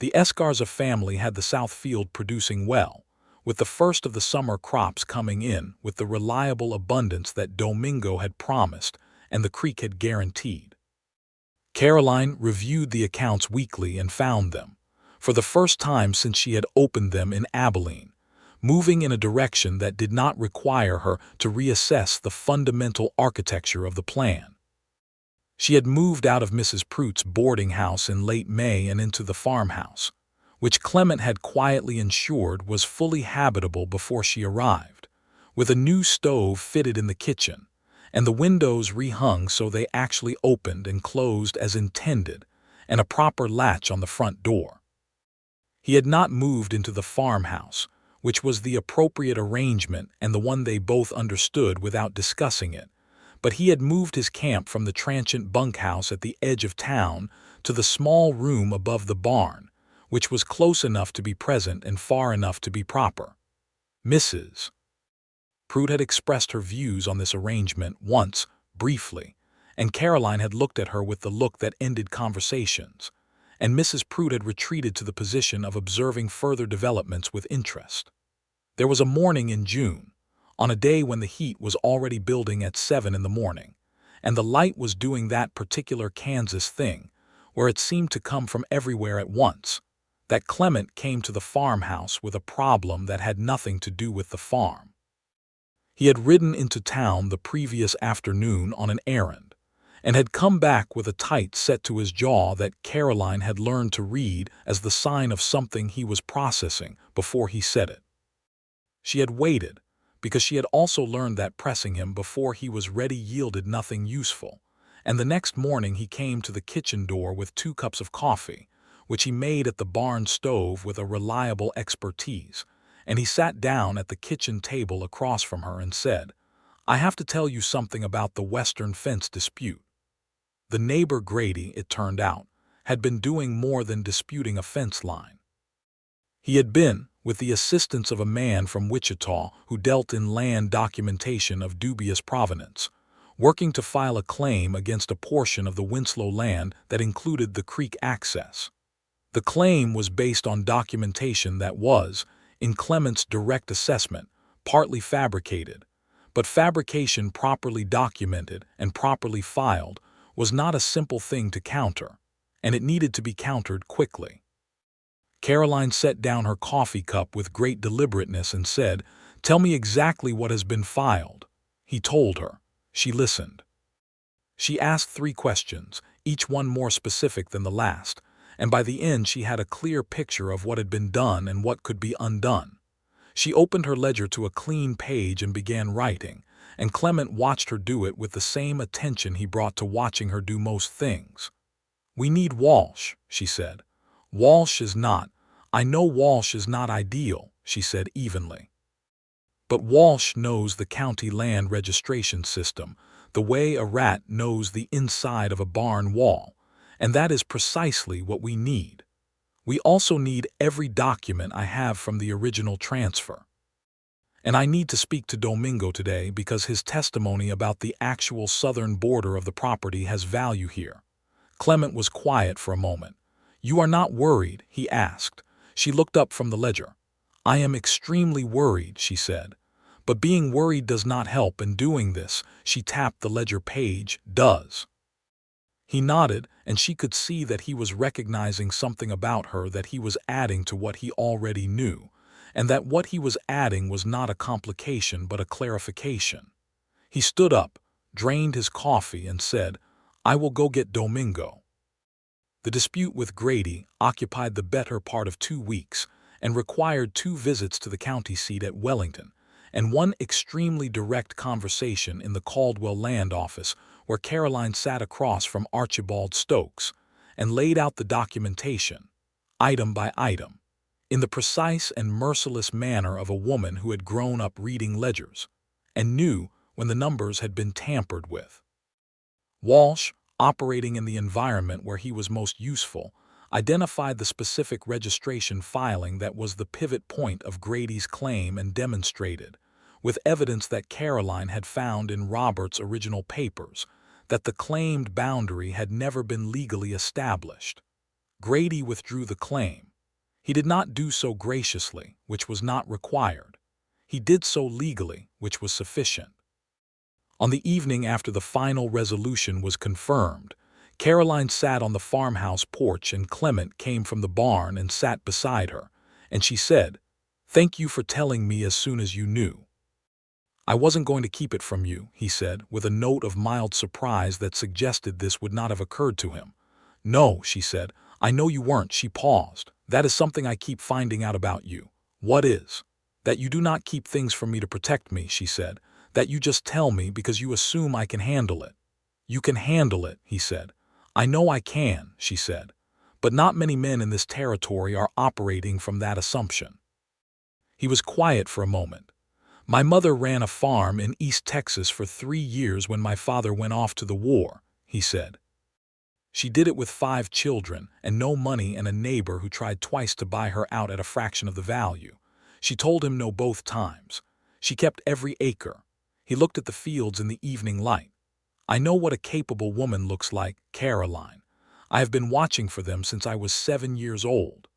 The Escarza family had the South Field producing well, with the first of the summer crops coming in with the reliable abundance that Domingo had promised and the creek had guaranteed. Caroline reviewed the accounts weekly and found them, for the first time since she had opened them in Abilene, moving in a direction that did not require her to reassess the fundamental architecture of the plan. She had moved out of Mrs. Pruitt's boarding house in late May and into the farmhouse, which Clement had quietly ensured was fully habitable before she arrived, with a new stove fitted in the kitchen, and the windows rehung so they actually opened and closed as intended, and a proper latch on the front door. He had not moved into the farmhouse, which was the appropriate arrangement and the one they both understood without discussing it, but he had moved his camp from the transient bunkhouse at the edge of town to the small room above the barn, which was close enough to be present and far enough to be proper. Mrs. Pruitt had expressed her views on this arrangement once, briefly, and Caroline had looked at her with the look that ended conversations, and Mrs. Pruitt had retreated to the position of observing further developments with interest. There was a morning in June, on a day when the heat was already building at 7 in the morning, and the light was doing that particular Kansas thing, where it seemed to come from everywhere at once, that Clement came to the farmhouse with a problem that had nothing to do with the farm. He had ridden into town the previous afternoon on an errand, and had come back with a tight set to his jaw that Caroline had learned to read as the sign of something he was processing before he said it. She had waited, because she had also learned that pressing him before he was ready yielded nothing useful, and the next morning he came to the kitchen door with 2 cups of coffee, which he made at the barn stove with a reliable expertise, and he sat down at the kitchen table across from her and said, "I have to tell you something about the western fence dispute." The neighbor Grady, it turned out, had been doing more than disputing a fence line. He had been, with the assistance of a man from Wichita who dealt in land documentation of dubious provenance, working to file a claim against a portion of the Winslow land that included the creek access. The claim was based on documentation that was, in Clement's direct assessment, partly fabricated, but fabrication properly documented and properly filed was not a simple thing to counter, and it needed to be countered quickly. Caroline set down her coffee cup with great deliberateness and said, "Tell me exactly what has been filed." He told her. She listened. She asked 3 questions, each one more specific than the last, and by the end she had a clear picture of what had been done and what could be undone. She opened her ledger to a clean page and began writing, and Clement watched her do it with the same attention he brought to watching her do most things. "We need Walsh," she said. "Walsh is not, I know Walsh is not ideal," she said evenly. "But Walsh knows the county land registration system, the way a rat knows the inside of a barn wall, and that is precisely what we need. We also need every document I have from the original transfer. And I need to speak to Domingo today because his testimony about the actual southern border of the property has value here." Clement was quiet for a moment. "You are not worried?" he asked. She looked up from the ledger. "I am extremely worried," she said. "But being worried does not help, and doing this," she tapped the ledger page, "does." He nodded, and she could see that he was recognizing something about her that he was adding to what he already knew, and that what he was adding was not a complication but a clarification. He stood up, drained his coffee, and said, "I will go get Domingo." The dispute with Grady occupied the better part of 2 weeks and required 2 visits to the county seat at Wellington, and one extremely direct conversation in the Caldwell land office where Caroline sat across from Archibald Stokes and laid out the documentation, item by item, in the precise and merciless manner of a woman who had grown up reading ledgers and knew when the numbers had been tampered with. Walsh, operating in the environment where he was most useful, identified the specific registration filing that was the pivot point of Grady's claim and demonstrated, with evidence that Caroline had found in Robert's original papers, that the claimed boundary had never been legally established. Grady withdrew the claim. He did not do so graciously, which was not required. He did so legally, which was sufficient. On the evening after the final resolution was confirmed, Caroline sat on the farmhouse porch and Clement came from the barn and sat beside her, and she said, "Thank you for telling me as soon as you knew." "I wasn't going to keep it from you," he said, with a note of mild surprise that suggested this would not have occurred to him. "No," she said, "I know you weren't." She paused. "That is something I keep finding out about you." "What is?" "That you do not keep things from me to protect me," she said. "That you just tell me because you assume I can handle it." "You can handle it," he said. "I know I can," she said. "But not many men in this territory are operating from that assumption." He was quiet for a moment. "My mother ran a farm in East Texas for 3 years when my father went off to the war," he said. "She did it with 5 children and no money and a neighbor who tried twice to buy her out at a fraction of the value. She told him no both times. She kept every acre. He looked at the fields in the evening light. I know what a capable woman looks like, Caroline. I have been watching for them since I was 7 years old."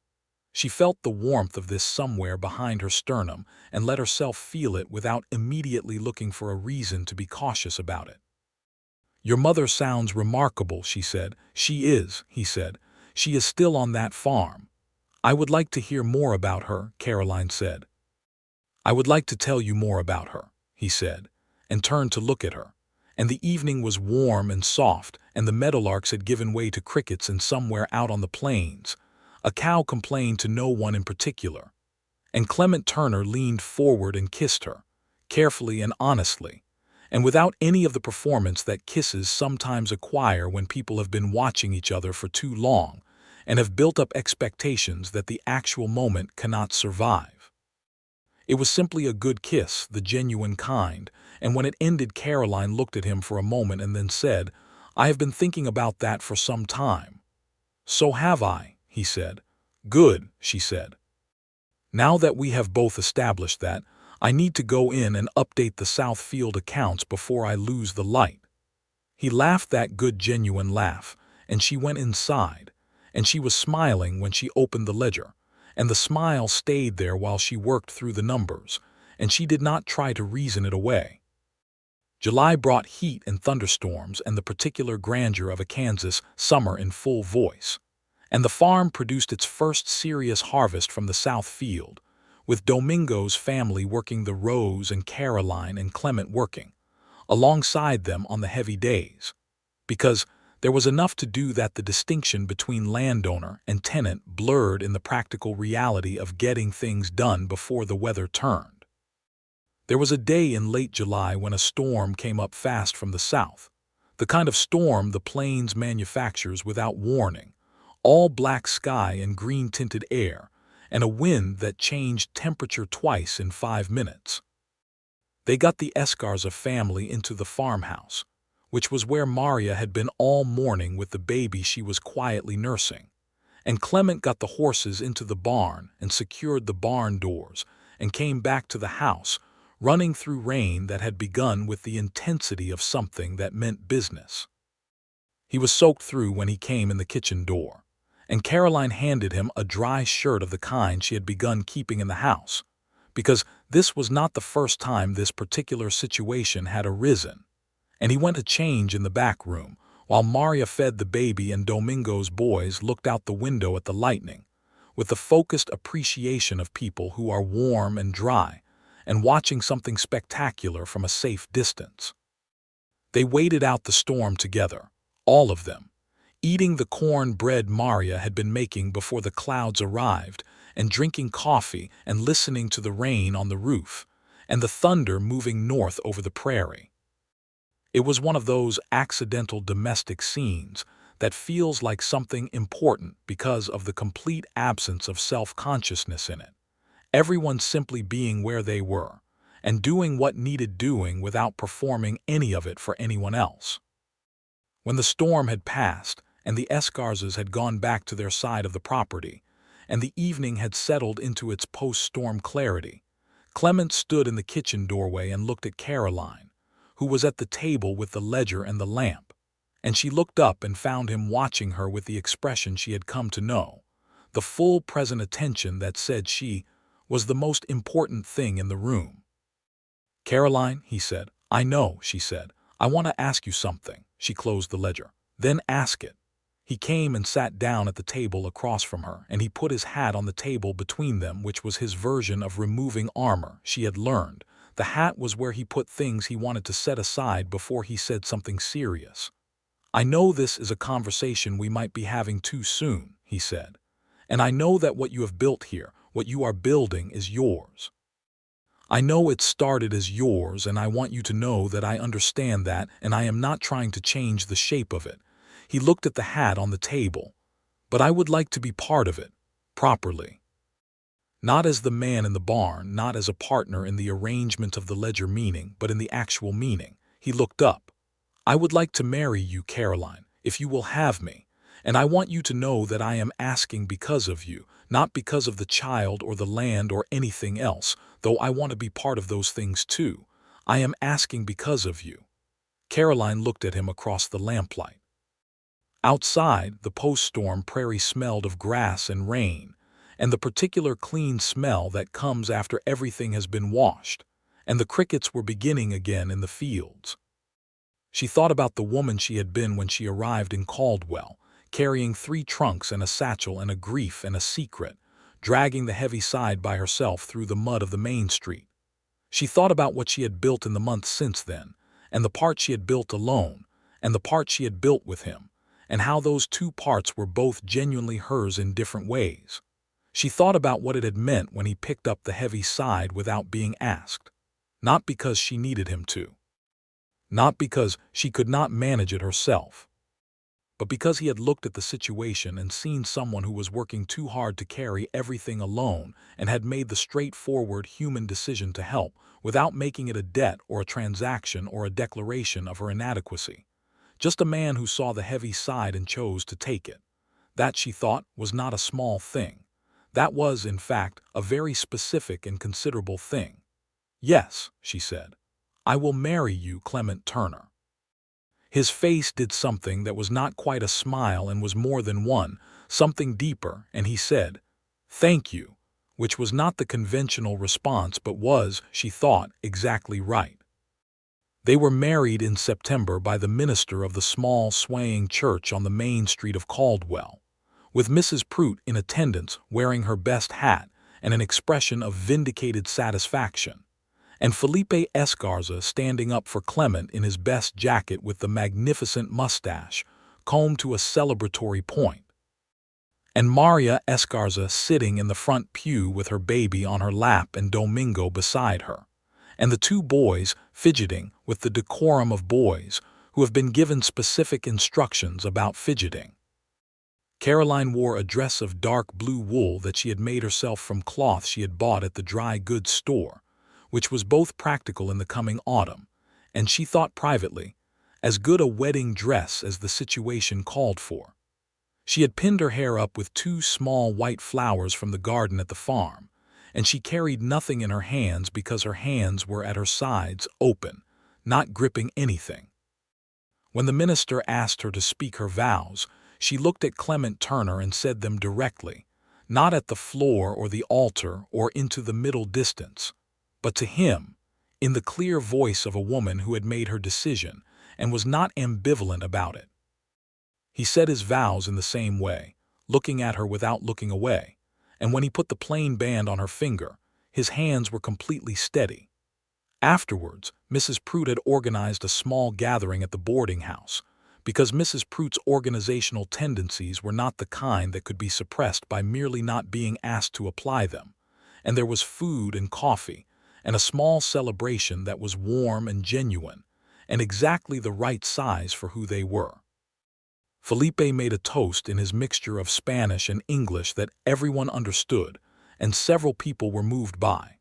She felt the warmth of this somewhere behind her sternum and let herself feel it without immediately looking for a reason to be cautious about it. "Your mother sounds remarkable," she said. "She is," he said. "She is still on that farm." "I would like to hear more about her," Caroline said. "I would like to tell you more about her," he said, and turned to look at her. And the evening was warm and soft, and the meadowlarks had given way to crickets, and somewhere out on the plains a cow complained to no one in particular. And Clement Turner leaned forward and kissed her, carefully and honestly, and without any of the performance that kisses sometimes acquire when people have been watching each other for too long and have built up expectations that the actual moment cannot survive. It was simply a good kiss, the genuine kind, and when it ended Caroline looked at him for a moment and then said, "I have been thinking about that for some time." "So have I," he said. "Good," she said. "Now that we have both established that, I need to go in and update the Southfield accounts before I lose the light." He laughed that good genuine laugh, and she went inside, and she was smiling when she opened the ledger. And the smile stayed there while she worked through the numbers, and she did not try to reason it away. July brought heat and thunderstorms and the particular grandeur of a Kansas summer in full voice, and the farm produced its first serious harvest from the South Field, with Domingo's family working the rows and Caroline and Clement working alongside them on the heavy days, because there was enough to do that the distinction between landowner and tenant blurred in the practical reality of getting things done before the weather turned. There was a day in late July when a storm came up fast from the south, the kind of storm the plains manufactures without warning, all black sky and green-tinted air, and a wind that changed temperature twice in 5 minutes. They got the Escarza family into the farmhouse, which was where Maria had been all morning with the baby she was quietly nursing, and Clement got the horses into the barn and secured the barn doors and came back to the house, running through rain that had begun with the intensity of something that meant business. He was soaked through when he came in the kitchen door, and Caroline handed him a dry shirt of the kind she had begun keeping in the house, because this was not the first time this particular situation had arisen. And he went to change in the back room, while Maria fed the baby and Domingo's boys looked out the window at the lightning, with the focused appreciation of people who are warm and dry, and watching something spectacular from a safe distance. They waited out the storm together, all of them, eating the corn-bread Maria had been making before the clouds arrived, and drinking coffee and listening to the rain on the roof, and the thunder moving north over the prairie. It was one of those accidental domestic scenes that feels like something important because of the complete absence of self-consciousness in it. Everyone simply being where they were, and doing what needed doing without performing any of it for anyone else. When the storm had passed, and the Escarzas had gone back to their side of the property, and the evening had settled into its post-storm clarity, Clement stood in the kitchen doorway and looked at Caroline, who was at the table with the ledger and the lamp, and she looked up and found him watching her with the expression she had come to know, the full present attention that said she was the most important thing in the room. "Caroline," he said. "I know," she said. "I want to ask you something." She closed the ledger. "Then ask it." He came and sat down at the table across from her, and he put his hat on the table between them, which was his version of removing armor. She had learned. The hat was where he put things he wanted to set aside before he said something serious. "I know this is a conversation we might be having too soon," he said. "And I know that what you have built here, what you are building, is yours. I know it started as yours, and I want you to know that I understand that, and I am not trying to change the shape of it." He looked at the hat on the table. "But I would like to be part of it, properly. Not as the man in the barn, not as a partner in the arrangement of the ledger meaning, but in the actual meaning." He looked up. "I would like to marry you, Caroline, if you will have me, and I want you to know that I am asking because of you, not because of the child or the land or anything else, though I want to be part of those things too. I am asking because of you." Caroline looked at him across the lamplight. Outside, the post-storm prairie smelled of grass and rain, and the particular clean smell that comes after everything has been washed, and the crickets were beginning again in the fields. She thought about the woman she had been when she arrived in Caldwell, carrying 3 trunks and a satchel and a grief and a secret, dragging the heavy side by herself through the mud of the main street. She thought about what she had built in the months since then, and the part she had built alone, and the part she had built with him, and how those 2 parts were both genuinely hers in different ways. She thought about what it had meant when he picked up the heavy side without being asked, not because she needed him to, not because she could not manage it herself, but because he had looked at the situation and seen someone who was working too hard to carry everything alone and had made the straightforward human decision to help without making it a debt or a transaction or a declaration of her inadequacy. Just a man who saw the heavy side and chose to take it. That, she thought, was not a small thing. That was, in fact, a very specific and considerable thing. "Yes," she said, "I will marry you, Clement Turner." His face did something that was not quite a smile and was more than one, something deeper, and he said, "Thank you," which was not the conventional response but was, she thought, exactly right. They were married in September by the minister of the small, swaying church on the main street of Caldwell, with Mrs. Prout in attendance wearing her best hat and an expression of vindicated satisfaction, and Felipe Escarza standing up for Clement in his best jacket with the magnificent mustache, combed to a celebratory point, and Maria Escarza sitting in the front pew with her baby on her lap and Domingo beside her, and the 2 boys fidgeting with the decorum of boys who have been given specific instructions about fidgeting. Caroline wore a dress of dark blue wool that she had made herself from cloth she had bought at the dry goods store, which was both practical in the coming autumn, and she thought privately, as good a wedding dress as the situation called for. She had pinned her hair up with 2 small white flowers from the garden at the farm, and she carried nothing in her hands because her hands were at her sides, open, not gripping anything. When the minister asked her to speak her vows, she looked at Clement Turner and said them directly, not at the floor or the altar or into the middle distance, but to him, in the clear voice of a woman who had made her decision and was not ambivalent about it. He said his vows in the same way, looking at her without looking away, and when he put the plain band on her finger, his hands were completely steady. Afterwards, Mrs. Prout had organized a small gathering at the boarding house, because Mrs. Prout's organizational tendencies were not the kind that could be suppressed by merely not being asked to apply them, and there was food and coffee, and a small celebration that was warm and genuine, and exactly the right size for who they were. Felipe made a toast in his mixture of Spanish and English that everyone understood, and several people were moved by.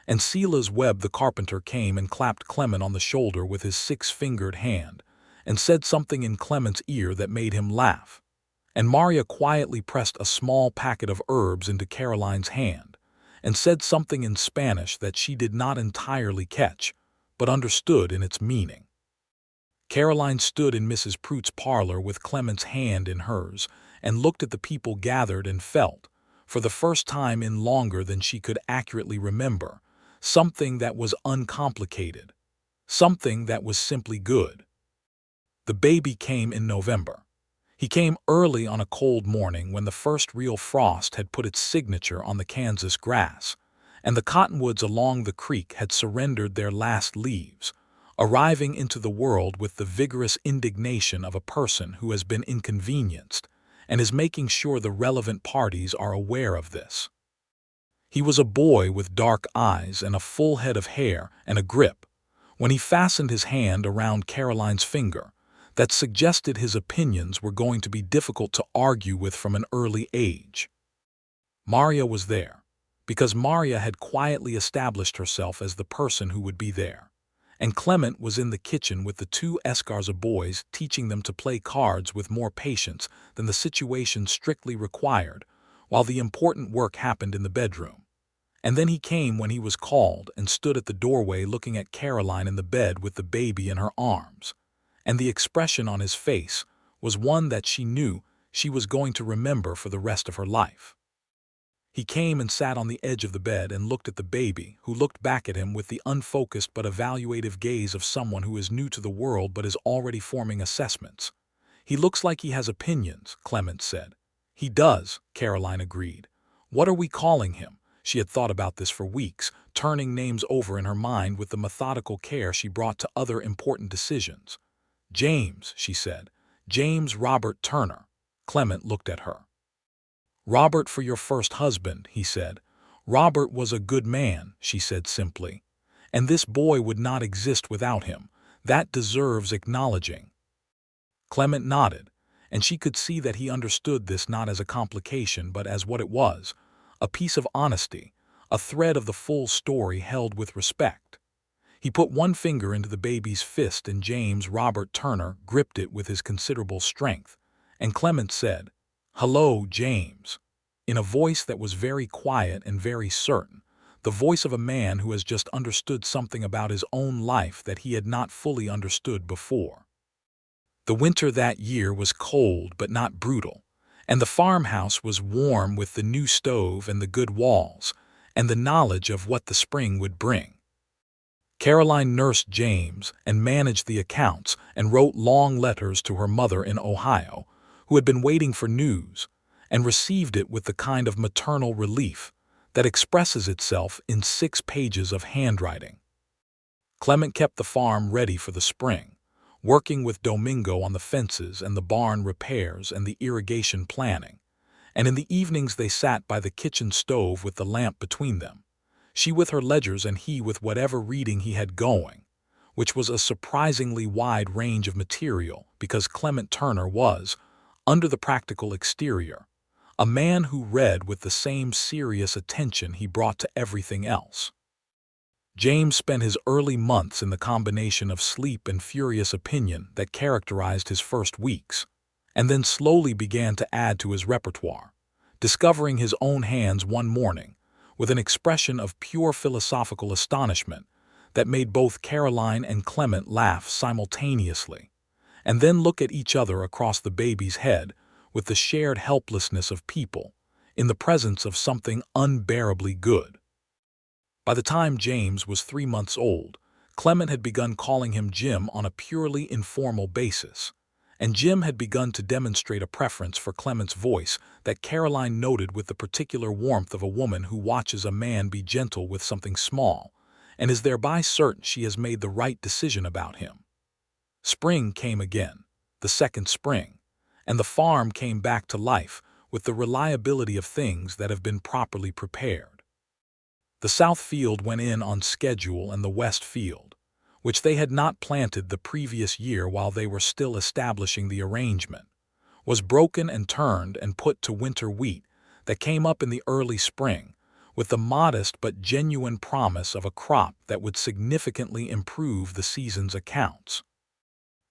And Silas Webb the carpenter came and clapped Clement on the shoulder with his six-fingered hand, and said something in Clement's ear that made him laugh. And Maria quietly pressed a small packet of herbs into Caroline's hand, and said something in Spanish that she did not entirely catch, but understood in its meaning. Caroline stood in Mrs. Prute's parlor with Clement's hand in hers, and looked at the people gathered and felt, for the first time in longer than she could accurately remember, something that was uncomplicated, something that was simply good. The baby came in November. He came early on a cold morning when the first real frost had put its signature on the Kansas grass, and the cottonwoods along the creek had surrendered their last leaves, arriving into the world with the vigorous indignation of a person who has been inconvenienced and is making sure the relevant parties are aware of this. He was a boy with dark eyes and a full head of hair and a grip, when he fastened his hand around Caroline's finger, that suggested his opinions were going to be difficult to argue with from an early age. Maria was there, because Maria had quietly established herself as the person who would be there, and Clement was in the kitchen with the two Escarza boys, teaching them to play cards with more patience than the situation strictly required, while the important work happened in the bedroom. And then he came when he was called and stood at the doorway looking at Caroline in the bed with the baby in her arms, and the expression on his face was one that she knew she was going to remember for the rest of her life. He came and sat on the edge of the bed and looked at the baby, who looked back at him with the unfocused but evaluative gaze of someone who is new to the world but is already forming assessments. "He looks like he has opinions," Clement said. "He does," Caroline agreed. "What are we calling him?" She had thought about this for weeks, turning names over in her mind with the methodical care she brought to other important decisions. "James," she said. "James Robert Turner." Clement looked at her. "Robert for your first husband," he said. "Robert was a good man," she said simply. "And this boy would not exist without him. That deserves acknowledging." Clement nodded, and she could see that he understood this not as a complication but as what it was, a piece of honesty, a thread of the full story held with respect. He put one finger into the baby's fist and James Robert Turner gripped it with his considerable strength, and Clement said, "Hello, James," in a voice that was very quiet and very certain, the voice of a man who has just understood something about his own life that he had not fully understood before. The winter that year was cold but not brutal, and the farmhouse was warm with the new stove and the good walls, and the knowledge of what the spring would bring. Caroline nursed James and managed the accounts and wrote long letters to her mother in Ohio, who had been waiting for news, and received it with the kind of maternal relief that expresses itself in 6 pages of handwriting. Clement kept the farm ready for the spring, working with Domingo on the fences and the barn repairs and the irrigation planning, and in the evenings they sat by the kitchen stove with the lamp between them, she with her ledgers and he with whatever reading he had going, which was a surprisingly wide range of material because Clement Turner was, under the practical exterior, a man who read with the same serious attention he brought to everything else. James spent his early months in the combination of sleep and furious opinion that characterized his first weeks, and then slowly began to add to his repertoire, discovering his own hands one morning with an expression of pure philosophical astonishment that made both Caroline and Clement laugh simultaneously, and then look at each other across the baby's head with the shared helplessness of people in the presence of something unbearably good. By the time James was 3 months old, Clement had begun calling him Jim on a purely informal basis, and Jim had begun to demonstrate a preference for Clement's voice that Caroline noted with the particular warmth of a woman who watches a man be gentle with something small, and is thereby certain she has made the right decision about him. Spring came again, the second spring, and the farm came back to life with the reliability of things that have been properly prepared. The south field went in on schedule, and the west field, which they had not planted the previous year while they were still establishing the arrangement, was broken and turned and put to winter wheat that came up in the early spring, with the modest but genuine promise of a crop that would significantly improve the season's accounts.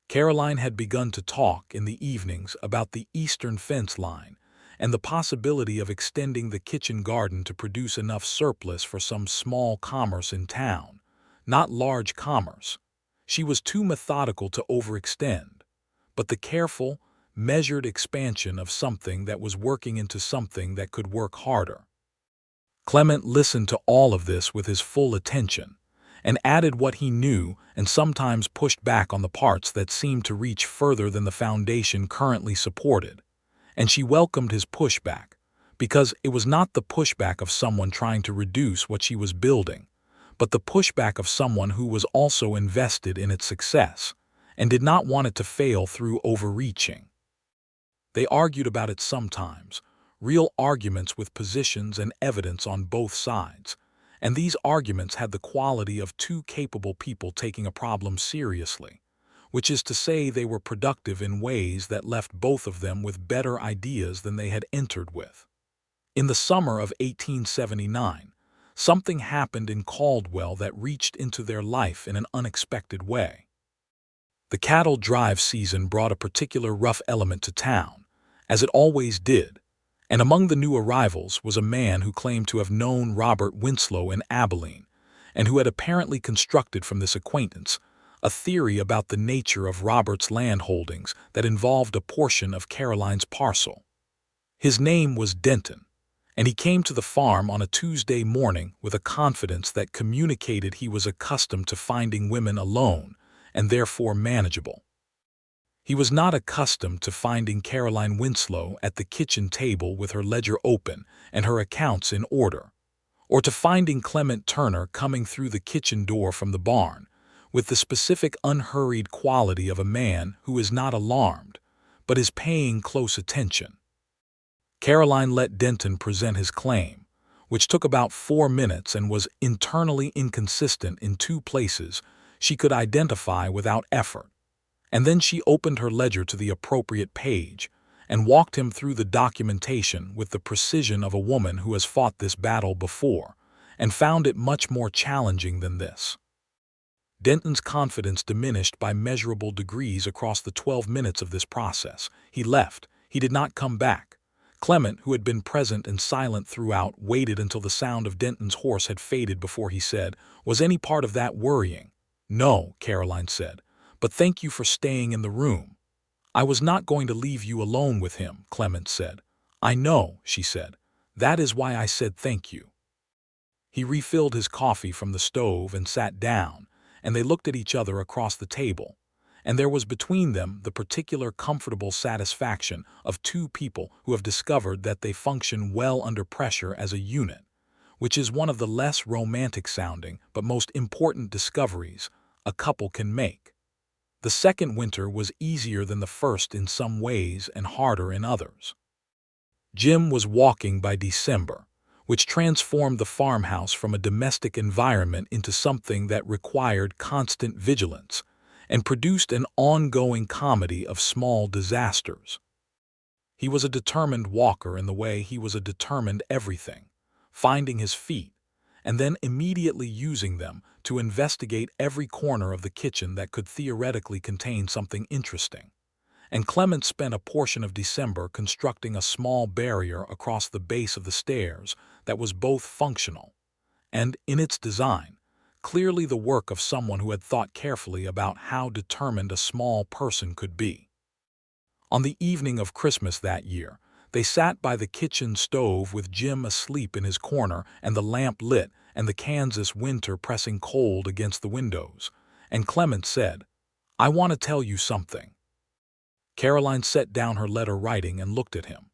Caroline had begun to talk in the evenings about the eastern fence line and the possibility of extending the kitchen garden to produce enough surplus for some small commerce in town, not large commerce. She was too methodical to overextend, but the careful, measured expansion of something that was working into something that could work harder. Clement listened to all of this with his full attention, and added what he knew and sometimes pushed back on the parts that seemed to reach further than the foundation currently supported. And she welcomed his pushback, because it was not the pushback of someone trying to reduce what she was building, but the pushback of someone who was also invested in its success and did not want it to fail through overreaching. They argued about it sometimes, real arguments with positions and evidence on both sides, and these arguments had the quality of two capable people taking a problem seriously, which is to say they were productive in ways that left both of them with better ideas than they had entered with. In the summer of 1879, something happened in Caldwell that reached into their life in an unexpected way. The cattle drive season brought a particular rough element to town, as it always did, and among the new arrivals was a man who claimed to have known Robert Winslow in Abilene, and who had apparently constructed from this acquaintance a theory about the nature of Robert's land holdings that involved a portion of Caroline's parcel. His name was Denton, and he came to the farm on a Tuesday morning with a confidence that communicated he was accustomed to finding women alone and therefore manageable. He was not accustomed to finding Caroline Winslow at the kitchen table with her ledger open and her accounts in order, or to finding Clement Turner coming through the kitchen door from the barn with the specific unhurried quality of a man who is not alarmed, but is paying close attention. Caroline let Denton present his claim, which took about 4 minutes and was internally inconsistent in 2 places she could identify without effort. And then she opened her ledger to the appropriate page and walked him through the documentation with the precision of a woman who has fought this battle before and found it much more challenging than this. Denton's confidence diminished by measurable degrees across the 12 minutes of this process. He left. He did not come back. Clement, who had been present and silent throughout, waited until the sound of Denton's horse had faded before he said, "Was any part of that worrying?" "No," Caroline said, "but thank you for staying in the room." "I was not going to leave you alone with him," Clement said. "I know," she said. "That is why I said thank you." He refilled his coffee from the stove and sat down, and they looked at each other across the table, and there was between them the particular comfortable satisfaction of 2 people who have discovered that they function well under pressure as a unit, which is one of the less romantic-sounding but most important discoveries a couple can make. The second winter was easier than the first in some ways and harder in others. Jim was walking by December, which transformed the farmhouse from a domestic environment into something that required constant vigilance and produced an ongoing comedy of small disasters. He was a determined walker in the way he was a determined everything, finding his feet, and then immediately using them to investigate every corner of the kitchen that could theoretically contain something interesting. And Clement spent a portion of December constructing a small barrier across the base of the stairs that was both functional and, in its design, clearly the work of someone who had thought carefully about how determined a small person could be. On the evening of Christmas that year, they sat by the kitchen stove with Jim asleep in his corner and the lamp lit and the Kansas winter pressing cold against the windows, and Clement said, "I want to tell you something." Caroline set down her letter writing and looked at him.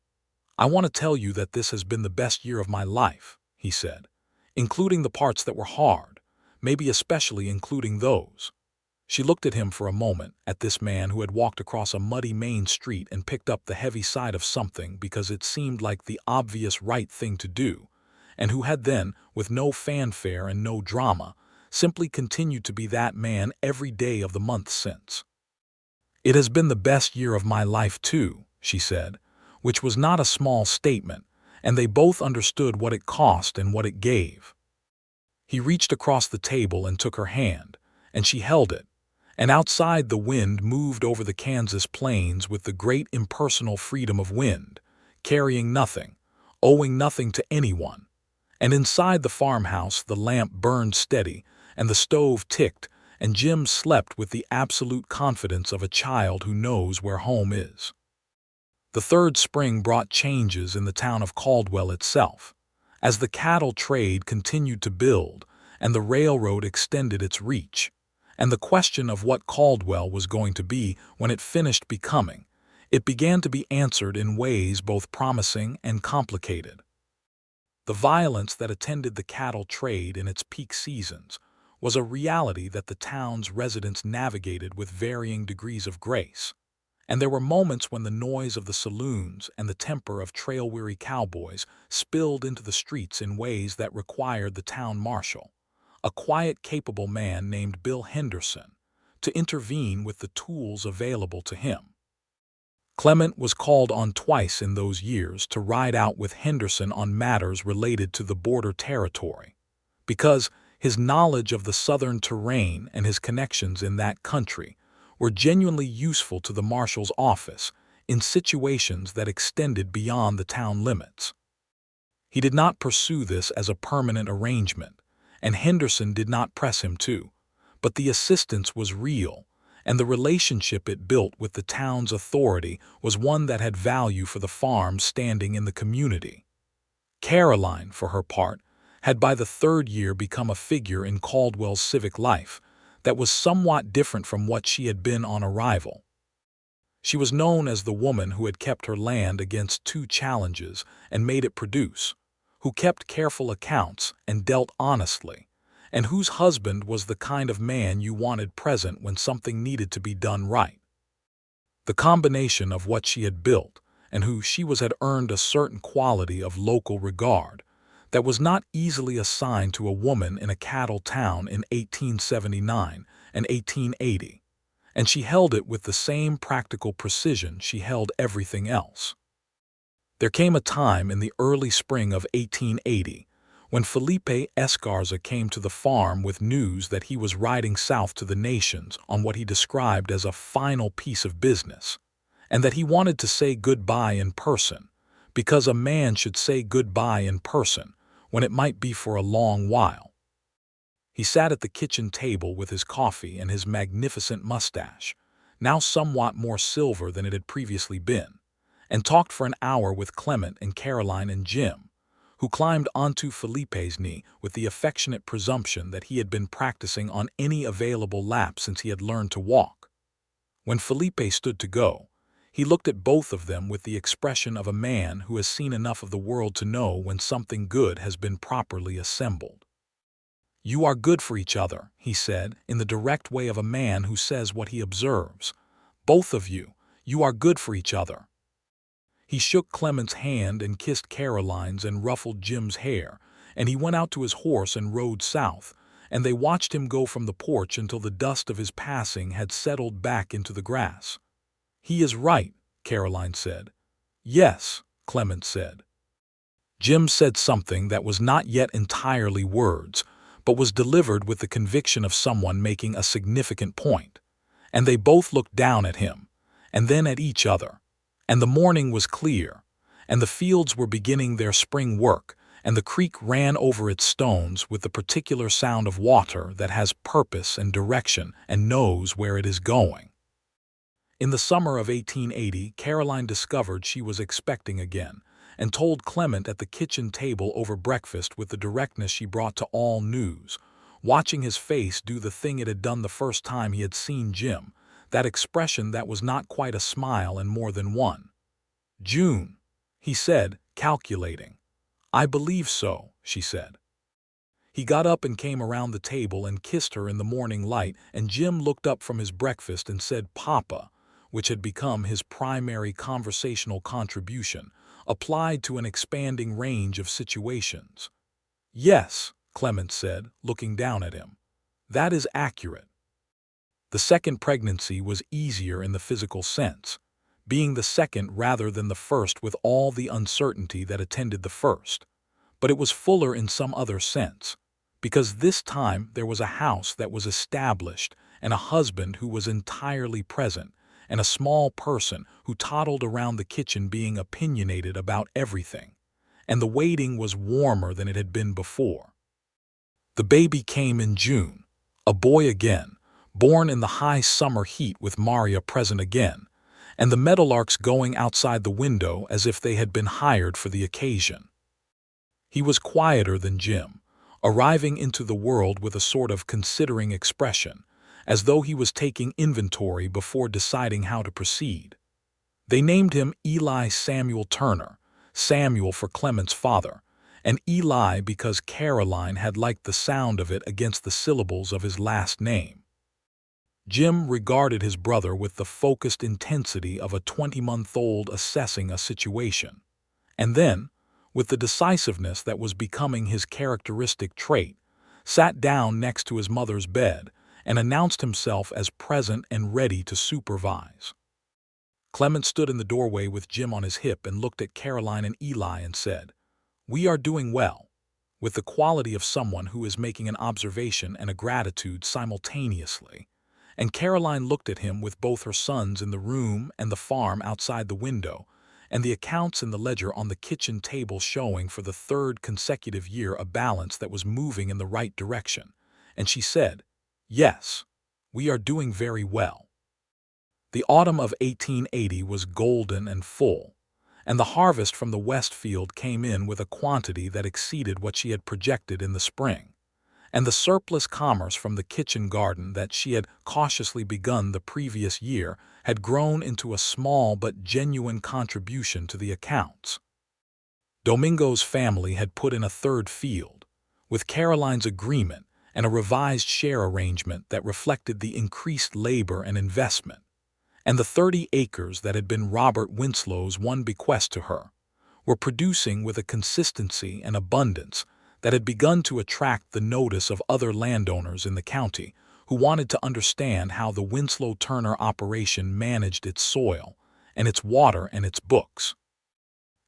"I want to tell you that this has been the best year of my life," he said, "including the parts that were hard, maybe especially including those." She looked at him for a moment, at this man who had walked across a muddy main street and picked up the heavy side of something because it seemed like the obvious right thing to do, and who had then, with no fanfare and no drama, simply continued to be that man every day of the month since. "It has been the best year of my life, too," she said, which was not a small statement, and they both understood what it cost and what it gave. He reached across the table and took her hand, and she held it, and outside the wind moved over the Kansas plains with the great impersonal freedom of wind, carrying nothing, owing nothing to anyone. And inside the farmhouse the lamp burned steady, and the stove ticked, and Jim slept with the absolute confidence of a child who knows where home is. The third spring brought changes in the town of Caldwell itself. As the cattle trade continued to build, and the railroad extended its reach, and the question of what Caldwell was going to be when it finished becoming, it began to be answered in ways both promising and complicated. The violence that attended the cattle trade in its peak seasons was a reality that the town's residents navigated with varying degrees of grace, and there were moments when the noise of the saloons and the temper of trail-weary cowboys spilled into the streets in ways that required the town marshal, a quiet, capable man named Bill Henderson, to intervene with the tools available to him. Clement was called on twice in those years to ride out with Henderson on matters related to the border territory, because his knowledge of the southern terrain and his connections in that country were genuinely useful to the marshal's office in situations that extended beyond the town limits. He did not pursue this as a permanent arrangement, and Henderson did not press him to, but the assistance was real, and the relationship it built with the town's authority was one that had value for the farm standing in the community. Caroline, for her part, had by the third year become a figure in Caldwell's civic life that was somewhat different from what she had been on arrival. She was known as the woman who had kept her land against 2 challenges and made it produce, who kept careful accounts and dealt honestly, and whose husband was the kind of man you wanted present when something needed to be done right. The combination of what she had built and who she was had earned a certain quality of local regard that was not easily assigned to a woman in a cattle town in 1879 and 1880, and she held it with the same practical precision she held everything else. There came a time in the early spring of 1880 when Felipe Escarza came to the farm with news that he was riding south to the nations on what he described as a final piece of business, and that he wanted to say goodbye in person, because a man should say goodbye in person when it might be for a long while. He sat at the kitchen table with his coffee and his magnificent mustache, now somewhat more silver than it had previously been, and talked for an hour with Clement and Caroline and Jim, who climbed onto Felipe's knee with the affectionate presumption that he had been practicing on any available lap since he had learned to walk. When Felipe stood to go, he looked at both of them with the expression of a man who has seen enough of the world to know when something good has been properly assembled. "You are good for each other," he said, in the direct way of a man who says what he observes. "Both of you, you are good for each other." He shook Clement's hand and kissed Caroline's and ruffled Jim's hair, and he went out to his horse and rode south, and they watched him go from the porch until the dust of his passing had settled back into the grass. "He is right," Caroline said. "Yes," Clement said. Jim said something that was not yet entirely words, but was delivered with the conviction of someone making a significant point, and they both looked down at him, and then at each other, and the morning was clear, and the fields were beginning their spring work, and the creek ran over its stones with the particular sound of water that has purpose and direction and knows where it is going. In the summer of 1880, Caroline discovered she was expecting again, and told Clement at the kitchen table over breakfast with the directness she brought to all news, watching his face do the thing it had done the first time he had seen Jim, that expression that was not quite a smile and more than one. "June," he said, calculating. "I believe so," she said. He got up and came around the table and kissed her in the morning light, and Jim looked up from his breakfast and said "Papa," which had become his primary conversational contribution, applied to an expanding range of situations. "Yes," Clement said, looking down at him. "That is accurate." The second pregnancy was easier in the physical sense, being the second rather than the first with all the uncertainty that attended the first. But it was fuller in some other sense, because this time there was a house that was established and a husband who was entirely present, and a small person who toddled around the kitchen being opinionated about everything. And the waiting was warmer than it had been before. The baby came in June, a boy again, born in the high summer heat with Maria present again, and the meadowlarks going outside the window as if they had been hired for the occasion. He was quieter than Jim, arriving into the world with a sort of considering expression, as though he was taking inventory before deciding how to proceed. They named him Eli Samuel Turner, Samuel for Clement's father, and Eli because Caroline had liked the sound of it against the syllables of his last name. Jim regarded his brother with the focused intensity of a 20-month-old assessing a situation, and then, with the decisiveness that was becoming his characteristic trait, sat down next to his mother's bed and announced himself as present and ready to supervise. Clement stood in the doorway with Jim on his hip and looked at Caroline and Eli and said, "We are doing well," with the quality of someone who is making an observation and a gratitude simultaneously. And Caroline looked at him with both her sons in the room and the farm outside the window, and the accounts in the ledger on the kitchen table showing for the third consecutive year a balance that was moving in the right direction. And she said, "Yes, we are doing very well." The autumn of 1880 was golden and full, and the harvest from the West Field came in with a quantity that exceeded what she had projected in the spring, and the surplus commerce from the kitchen garden that she had cautiously begun the previous year had grown into a small but genuine contribution to the accounts. Domingo's family had put in a third field, with Caroline's agreement and a revised share arrangement that reflected the increased labor and investment, and the 30 acres that had been Robert Winslow's one bequest to her were producing with a consistency and abundance that had begun to attract the notice of other landowners in the county who wanted to understand how the Winslow Turner operation managed its soil and its water and its books.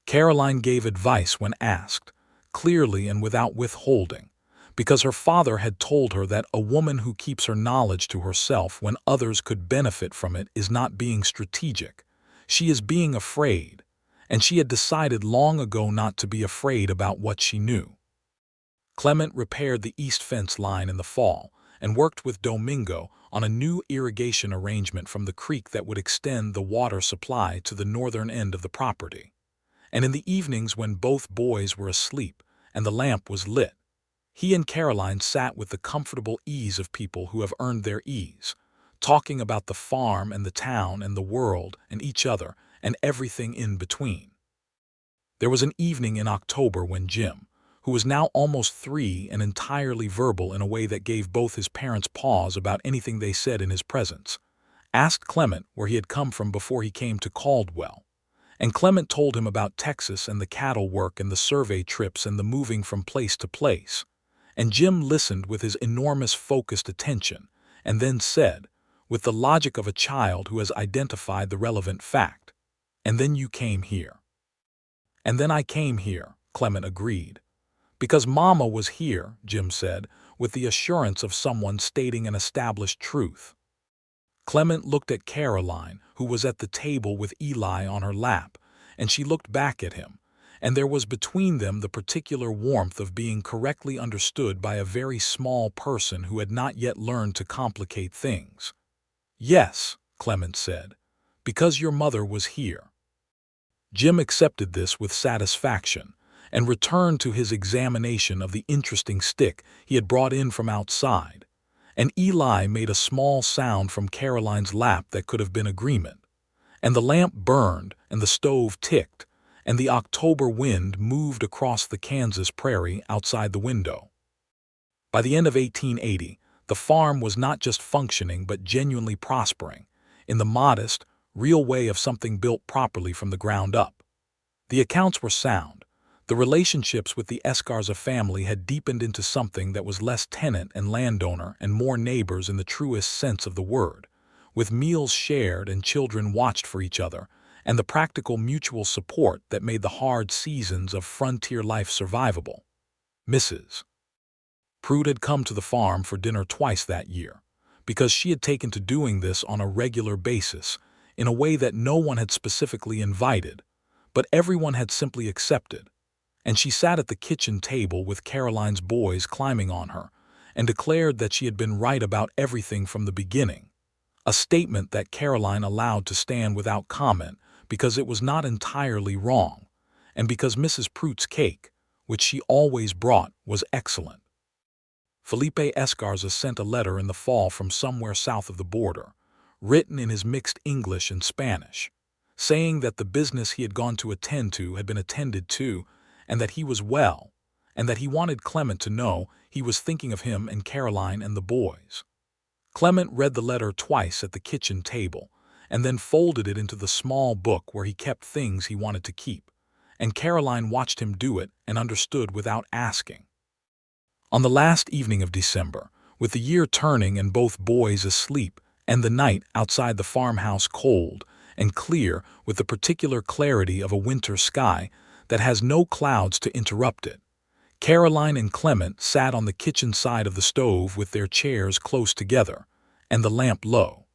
Caroline gave advice when asked, clearly and without withholding, because her father had told her that a woman who keeps her knowledge to herself when others could benefit from it is not being strategic. She is being afraid, and she had decided long ago not to be afraid about what she knew. Clement repaired the east fence line in the fall and worked with Domingo on a new irrigation arrangement from the creek that would extend the water supply to the northern end of the property. And in the evenings when both boys were asleep and the lamp was lit, he and Caroline sat with the comfortable ease of people who have earned their ease, talking about the farm and the town and the world and each other and everything in between. There was an evening in October when Jim, who was now almost 3 and entirely verbal in a way that gave both his parents pause about anything they said in his presence, asked Clement where he had come from before he came to Caldwell. And Clement told him about Texas and the cattle work and the survey trips and the moving from place to place. And Jim listened with his enormous focused attention and then said, with the logic of a child who has identified the relevant fact, "And then you came here." "And then I came here," Clement agreed. "Because Mama was here," Jim said, with the assurance of someone stating an established truth. Clement looked at Caroline, who was at the table with Eli on her lap, and she looked back at him, and there was between them the particular warmth of being correctly understood by a very small person who had not yet learned to complicate things. "Yes," Clement said, "because your mother was here." Jim accepted this with satisfaction and returned to his examination of the interesting stick he had brought in from outside, and Eli made a small sound from Caroline's lap that could have been agreement, and the lamp burned and the stove ticked, and the October wind moved across the Kansas prairie outside the window. By the end of 1880, the farm was not just functioning but genuinely prospering, in the modest, real way of something built properly from the ground up. The accounts were sound, the The relationships with the Escarza family had deepened into something that was less tenant and landowner and more neighbors in the truest sense of the word, with meals shared and children watched for each other, and the practical mutual support that made the hard seasons of frontier life survivable. Mrs. Prude had come to the farm for dinner twice that year, because she had taken to doing this on a regular basis, in a way that no one had specifically invited, but everyone had simply accepted. And she sat at the kitchen table with Caroline's boys climbing on her, and declared that she had been right about everything from the beginning, a statement that Caroline allowed to stand without comment because it was not entirely wrong, and because Mrs. Prude's cake, which she always brought, was excellent. Felipe Escarza sent a letter in the fall from somewhere south of the border, written in his mixed English and Spanish, saying that the business he had gone to attend to had been attended to, and that he was well, and that he wanted Clement to know he was thinking of him and Caroline and the boys. Clement read the letter twice at the kitchen table, and then folded it into the small book where he kept things he wanted to keep, and Caroline watched him do it and understood without asking. On the last evening of December, with the year turning and both boys asleep, and the night outside the farmhouse cold and clear with the particular clarity of a winter sky that has no clouds to interrupt it, Caroline and Clement sat on the kitchen side of the stove with their chairs close together and the lamp low.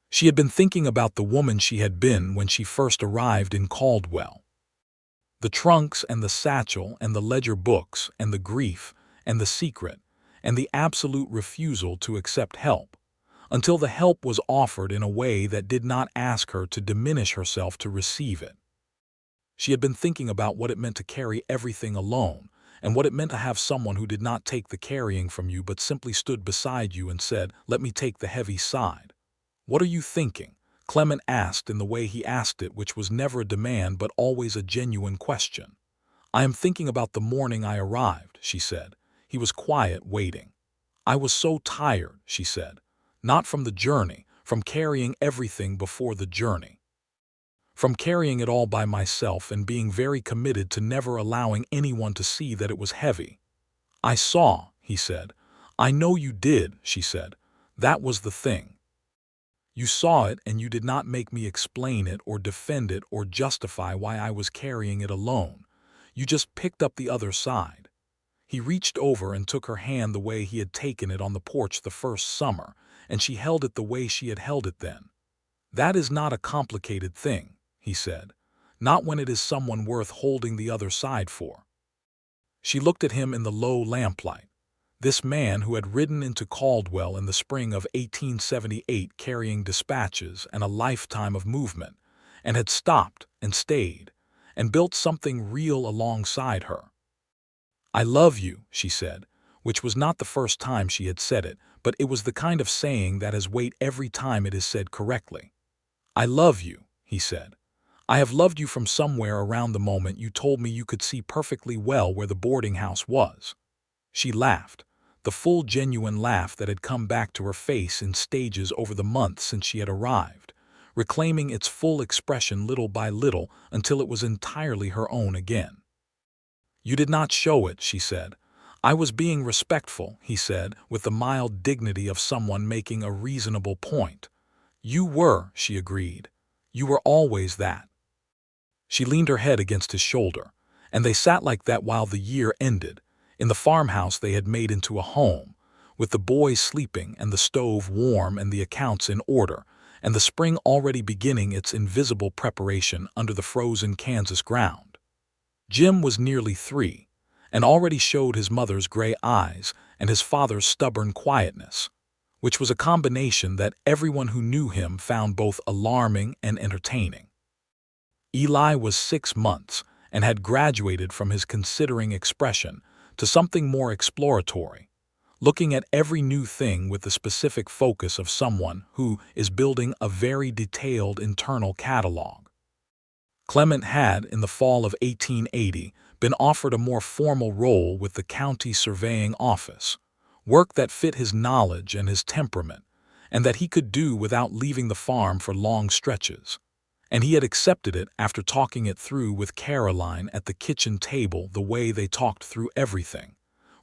She had been thinking about the woman she had been when she first arrived in Caldwell. The trunks and the satchel and the ledger books and the grief and the secret and the absolute refusal to accept help, until the help was offered in a way that did not ask her to diminish herself to receive it. She had been thinking about what it meant to carry everything alone, and what it meant to have someone who did not take the carrying from you but simply stood beside you and said, "Let me take the heavy side." "What are you thinking?" Clement asked in the way he asked it, which was never a demand but always a genuine question. "I am thinking about the morning I arrived," she said. He was quiet, waiting. "I was so tired," she said. "Not from the journey, from carrying everything before the journey. From carrying it all by myself and being very committed to never allowing anyone to see that it was heavy." "I saw," he said. "I know you did," she said. "That was the thing. You saw it, and you did not make me explain it or defend it or justify why I was carrying it alone. You just picked up the other side." He reached over and took her hand the way he had taken it on the porch the first summer, and she held it the way she had held it then. "That is not a complicated thing," he said. "Not when it is someone worth holding the other side for." She looked at him in the low lamplight. This man who had ridden into Caldwell in the spring of 1878 carrying dispatches and a lifetime of movement, and had stopped and stayed, and built something real alongside her. "I love you," she said, which was not the first time she had said it, but it was the kind of saying that has weight every time it is said correctly. "I love you," he said. "I have loved you from somewhere around the moment you told me you could see perfectly well where the boarding house was." She laughed, the full genuine laugh that had come back to her face in stages over the months since she had arrived, reclaiming its full expression little by little until it was entirely her own again. "You did not show it," she said. "I was being respectful," he said, with the mild dignity of someone making a reasonable point. "You were," she agreed. "You were always that." She leaned her head against his shoulder, and they sat like that while the year ended, in the farmhouse they had made into a home, with the boys sleeping and the stove warm and the accounts in order, and the spring already beginning its invisible preparation under the frozen Kansas ground. Jim was nearly 3, and already showed his mother's gray eyes and his father's stubborn quietness, which was a combination that everyone who knew him found both alarming and entertaining. Eli was 6 months and had graduated from his considering expression to something more exploratory, looking at every new thing with the specific focus of someone who is building a very detailed internal catalog. Clement had, in the fall of 1880, been offered a more formal role with the county surveying office, work that fit his knowledge and his temperament, and that he could do without leaving the farm for long stretches. and he had accepted it after talking it through with Caroline at the kitchen table the way they talked through everything,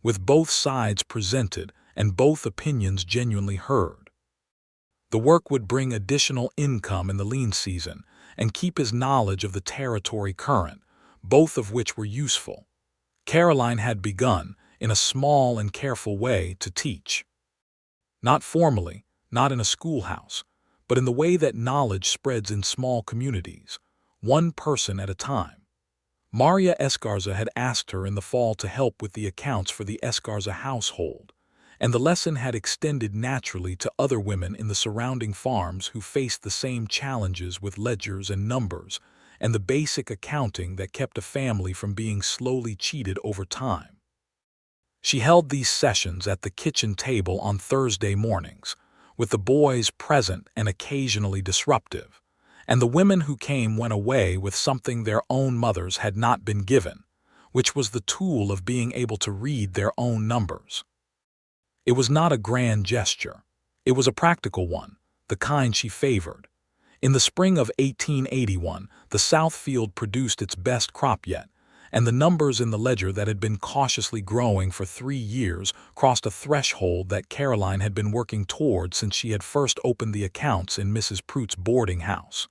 with both sides presented and both opinions genuinely heard. The work would bring additional income in the lean season and keep his knowledge of the territory current, both of which were useful. Caroline had begun, in a small and careful way, to teach. Not formally, not in a schoolhouse, but in the way that knowledge spreads in small communities, one person at a time. Maria Escarza had asked her in the fall to help with the accounts for the Escarza household, and the lesson had extended naturally to other women in the surrounding farms who faced the same challenges with ledgers and numbers and the basic accounting that kept a family from being slowly cheated over time. She held these sessions at the kitchen table on Thursday mornings, with the boys present and occasionally disruptive, and the women who came went away with something their own mothers had not been given, which was the tool of being able to read their own numbers. It was not a grand gesture. It was a practical one, the kind she favored. In the spring of 1881, the South Field produced its best crop yet, and the numbers in the ledger that had been cautiously growing for 3 years crossed a threshold that Caroline had been working toward since she had first opened the accounts in Mrs. Prout's boarding house.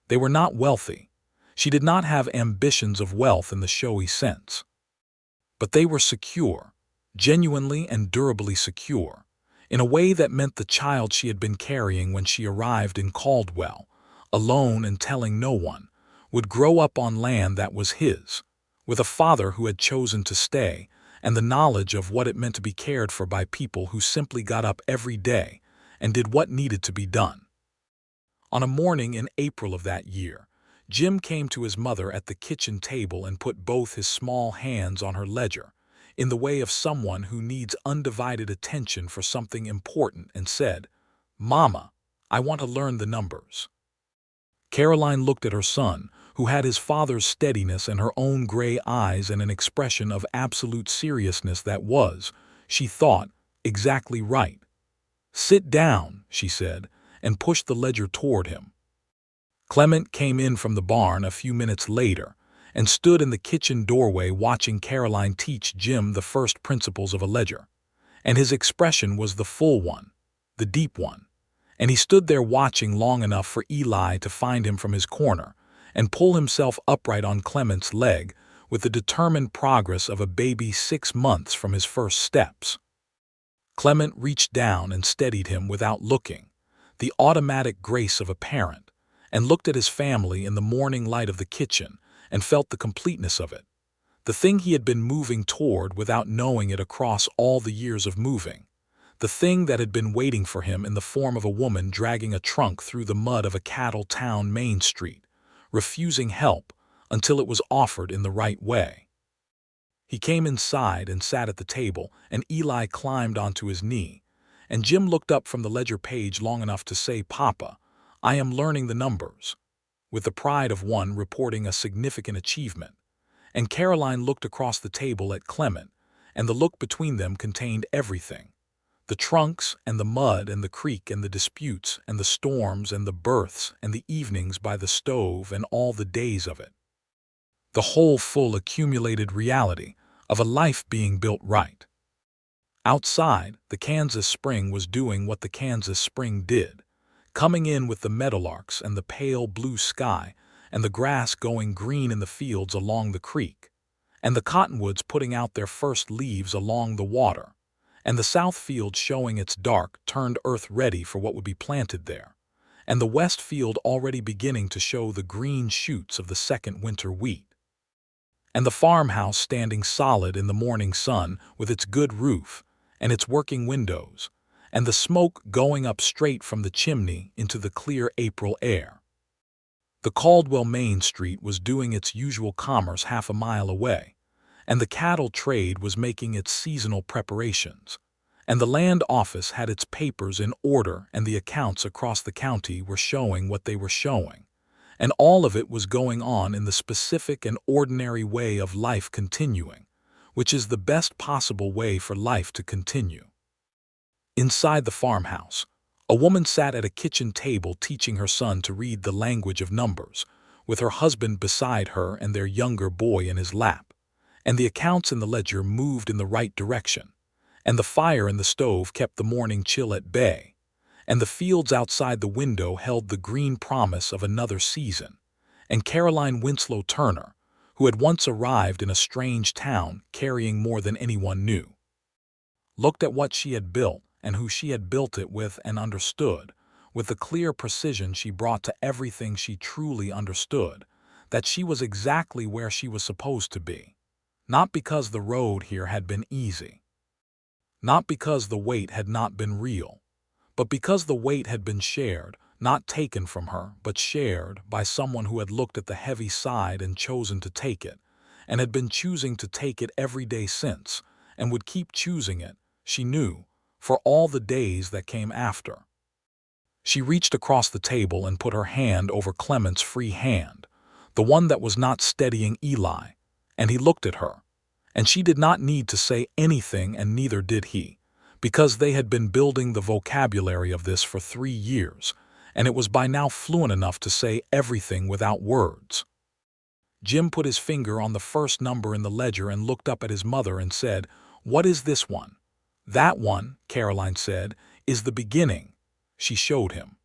They were not wealthy. She did not have ambitions of wealth in the showy sense. But they were secure, genuinely and durably secure, in a way that meant the child she had been carrying when she arrived in Caldwell, alone and telling no one, would grow up on land that was his, with a father who had chosen to stay, and the knowledge of what it meant to be cared for by people who simply got up every day and did what needed to be done. On a morning in April of that year, Jim came to his mother at the kitchen table and put both his small hands on her ledger, in the way of someone who needs undivided attention for something important, and said, "Mama, I want to learn the numbers." Caroline looked at her son, who had his father's steadiness and her own gray eyes and an expression of absolute seriousness that was, she thought, exactly right. "Sit down," she said, and pushed the ledger toward him. Clement came in from the barn a few minutes later and stood in the kitchen doorway watching Caroline teach Jim the first principles of a ledger, and his expression was the full one, the deep one, and he stood there watching long enough for Eli to find him from his corner and pull himself upright on Clement's leg with the determined progress of a baby 6 months from his first steps. Clement reached down and steadied him without looking, the automatic grace of a parent, and looked at his family in the morning light of the kitchen and felt the completeness of it, the thing he had been moving toward without knowing it across all the years of moving, the thing that had been waiting for him in the form of a woman dragging a trunk through the mud of a cattle town main street, refusing help until it was offered in the right way. He came inside and sat at the table, and Eli climbed onto his knee, and Jim looked up from the ledger page long enough to say, "Papa, I am learning the numbers," with the pride of one reporting a significant achievement, and Caroline looked across the table at Clement, and the look between them contained everything: the trunks and the mud and the creek and the disputes and the storms and the births and the evenings by the stove and all the days of it. The whole full accumulated reality of a life being built right. Outside, the Kansas spring was doing what the Kansas spring did, coming in with the meadowlarks and the pale blue sky and the grass going green in the fields along the creek, and the cottonwoods putting out their first leaves along the water, and the south field showing its dark, turned earth ready for what would be planted there, and the west field already beginning to show the green shoots of the second winter wheat, and the farmhouse standing solid in the morning sun with its good roof and its working windows, and the smoke going up straight from the chimney into the clear April air. The Caldwell Main Street was doing its usual commerce half a mile away, and the cattle trade was making its seasonal preparations, and the land office had its papers in order, and the accounts across the county were showing what they were showing, and all of it was going on in the specific and ordinary way of life continuing, which is the best possible way for life to continue. Inside the farmhouse, A woman sat at a kitchen table teaching her son to read the language of numbers, with her husband beside her and their younger boy in his lap, and the accounts in the ledger moved in the right direction, and the fire in the stove kept the morning chill at bay, and the fields outside the window held the green promise of another season, and Caroline Winslow Turner, who had once arrived in a strange town carrying more than anyone knew, looked at what she had built and who she had built it with and understood, with the clear precision she brought to everything she truly understood, that she was exactly where she was supposed to be. Not because the road here had been easy, not because the weight had not been real, but because the weight had been shared, not taken from her, but shared by someone who had looked at the heavy side and chosen to take it, and had been choosing to take it every day since, and would keep choosing it, she knew, for all the days that came after. She reached across the table and put her hand over Clement's free hand, the one that was not steadying Eli, and he looked at her. And she did not need to say anything, and neither did he, because they had been building the vocabulary of this for 3 years, and it was by now fluent enough to say everything without words. Jim put his finger on the first number in the ledger and looked up at his mother and said, "What is this one?" "That one," Caroline said, "is the beginning." She showed him.